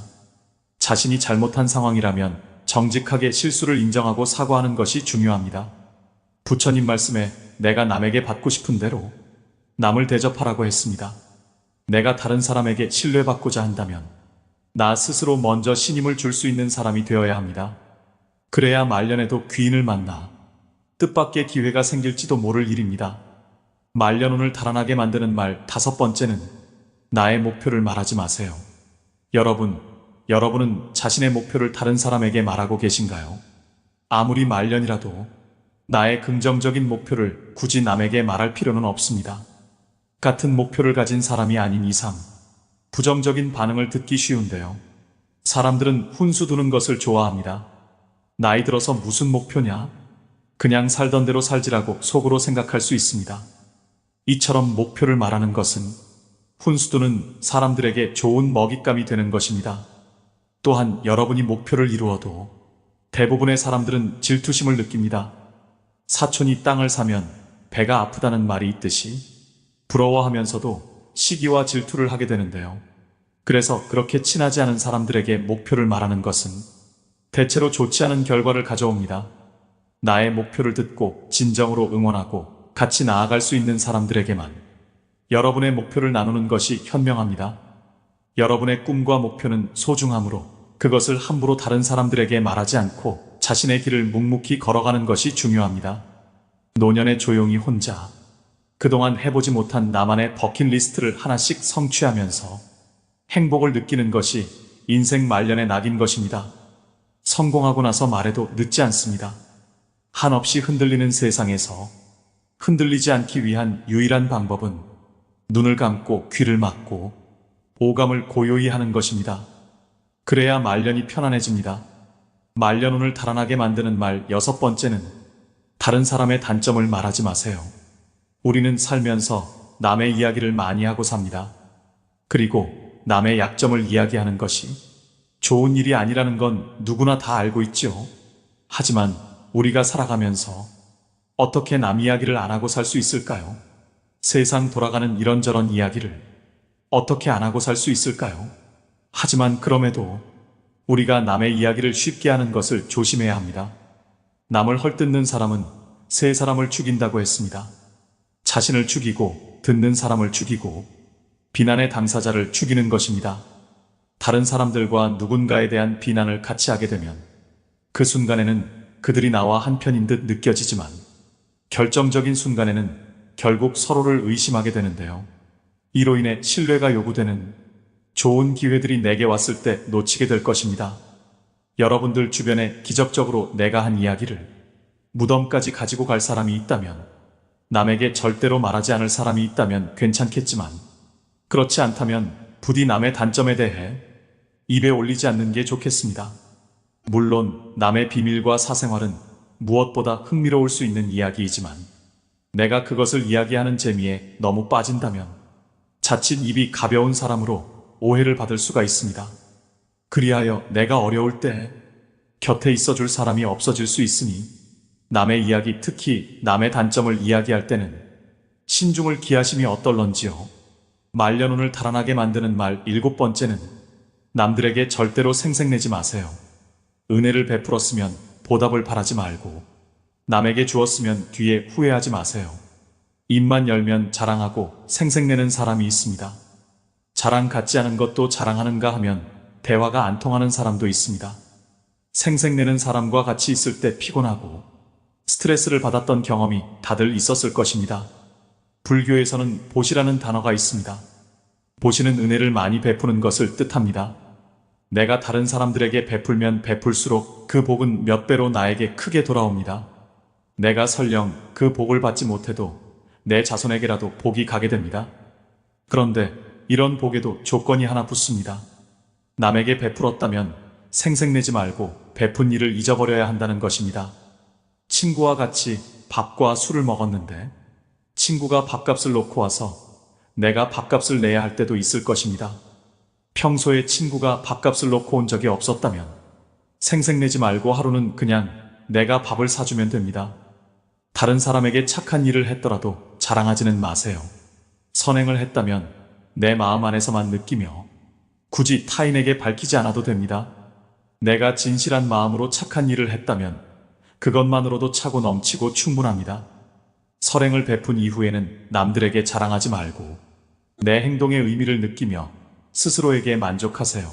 자신이 잘못한 상황이라면 정직하게 실수를 인정하고 사과하는 것이 중요합니다. 부처님 말씀에 내가 남에게 받고 싶은 대로 남을 대접하라고 했습니다. 내가 다른 사람에게 신뢰받고자 한다면 나 스스로 먼저 신임을 줄 수 있는 사람이 되어야 합니다. 그래야 말년에도 귀인을 만나 뜻밖의 기회가 생길지도 모를 일입니다. 말년운을 달아나게 만드는 말 다섯 번째는 나의 목표를 말하지 마세요. 여러분은 자신의 목표를 다른 사람에게 말하고 계신가요? 아무리 말년이라도 나의 긍정적인 목표를 굳이 남에게 말할 필요는 없습니다. 같은 목표를 가진 사람이 아닌 이상 부정적인 반응을 듣기 쉬운데요. 사람들은 훈수 두는 것을 좋아합니다. 나이 들어서 무슨 목표냐? 그냥 살던 대로 살지라고 속으로 생각할 수 있습니다. 이처럼 목표를 말하는 것은 훈수 두는 사람들에게 좋은 먹잇감이 되는 것입니다. 또한 여러분이 목표를 이루어도 대부분의 사람들은 질투심을 느낍니다. 사촌이 땅을 사면 배가 아프다는 말이 있듯이 부러워하면서도 시기와 질투를 하게 되는데요. 그래서 그렇게 친하지 않은 사람들에게 목표를 말하는 것은 대체로 좋지 않은 결과를 가져옵니다. 나의 목표를 듣고 진정으로 응원하고 같이 나아갈 수 있는 사람들에게만 여러분의 목표를 나누는 것이 현명합니다. 여러분의 꿈과 목표는 소중하므로 그것을 함부로 다른 사람들에게 말하지 않고 자신의 길을 묵묵히 걸어가는 것이 중요합니다. 노년에 조용히 혼자 그동안 해보지 못한 나만의 버킷리스트를 하나씩 성취하면서 행복을 느끼는 것이 인생 말년의 낙인 것입니다. 성공하고 나서 말해도 늦지 않습니다. 한없이 흔들리는 세상에서 흔들리지 않기 위한 유일한 방법은 눈을 감고 귀를 막고 오감을 고요히 하는 것입니다. 그래야 말년이 편안해집니다. 말년운을 달아나게 만드는 말 6번째는 다른 사람의 단점을 말하지 마세요. 우리는 살면서 남의 이야기를 많이 하고 삽니다. 그리고 남의 약점을 이야기하는 것이 좋은 일이 아니라는 건 누구나 다 알고 있죠. 하지만 우리가 살아가면서 어떻게 남 이야기를 안 하고 살 수 있을까요? 세상 돌아가는 이런저런 이야기를 어떻게 안 하고 살 수 있을까요? 하지만 그럼에도 우리가 남의 이야기를 쉽게 하는 것을 조심해야 합니다. 남을 헐뜯는 사람은 세 사람을 죽인다고 했습니다. 자신을 죽이고 듣는 사람을 죽이고 비난의 당사자를 죽이는 것입니다. 다른 사람들과 누군가에 대한 비난을 같이 하게 되면 그 순간에는 그들이 나와 한편인 듯 느껴지지만 결정적인 순간에는 결국 서로를 의심하게 되는데요. 이로 인해 신뢰가 요구되는 좋은 기회들이 내게 왔을 때 놓치게 될 것입니다. 여러분들 주변에 기적적으로 내가 한 이야기를 무덤까지 가지고 갈 사람이 있다면, 남에게 절대로 말하지 않을 사람이 있다면 괜찮겠지만, 그렇지 않다면 부디 남의 단점에 대해 입에 올리지 않는 게 좋겠습니다. 물론 남의 비밀과 사생활은 무엇보다 흥미로울 수 있는 이야기이지만 내가 그것을 이야기하는 재미에 너무 빠진다면 자칫 입이 가벼운 사람으로 오해를 받을 수가 있습니다. 그리하여 내가 어려울 때 곁에 있어줄 사람이 없어질 수 있으니 남의 이야기, 특히 남의 단점을 이야기할 때는 신중을 기하심이 어떨런지요. 말년운을 달아나게 만드는 말 7번째는 남들에게 절대로 생색내지 마세요. 은혜를 베풀었으면 보답을 바라지 말고 남에게 주었으면 뒤에 후회하지 마세요. 입만 열면 자랑하고 생색내는 사람이 있습니다. 자랑 같지 않은 것도 자랑하는가 하면 대화가 안 통하는 사람도 있습니다. 생색내는 사람과 같이 있을 때 피곤하고 스트레스를 받았던 경험이 다들 있었을 것입니다. 불교에서는 보시라는 단어가 있습니다. 보시는 은혜를 많이 베푸는 것을 뜻합니다. 내가 다른 사람들에게 베풀면 베풀수록 그 복은 몇 배로 나에게 크게 돌아옵니다. 내가 설령 그 복을 받지 못해도 내 자손에게라도 복이 가게 됩니다. 그런데 이런 복에도 조건이 하나 붙습니다. 남에게 베풀었다면 생색내지 말고 베푼 일을 잊어버려야 한다는 것입니다. 친구와 같이 밥과 술을 먹었는데 친구가 밥값을 놓고 와서 내가 밥값을 내야 할 때도 있을 것입니다. 평소에 친구가 밥값을 놓고 온 적이 없었다면 생색내지 말고 하루는 그냥 내가 밥을 사주면 됩니다. 다른 사람에게 착한 일을 했더라도 자랑하지는 마세요. 선행을 했다면 내 마음 안에서만 느끼며 굳이 타인에게 밝히지 않아도 됩니다. 내가 진실한 마음으로 착한 일을 했다면 그것만으로도 차고 넘치고 충분합니다. 선행을 베푼 이후에는 남들에게 자랑하지 말고 내 행동의 의미를 느끼며 스스로에게 만족하세요.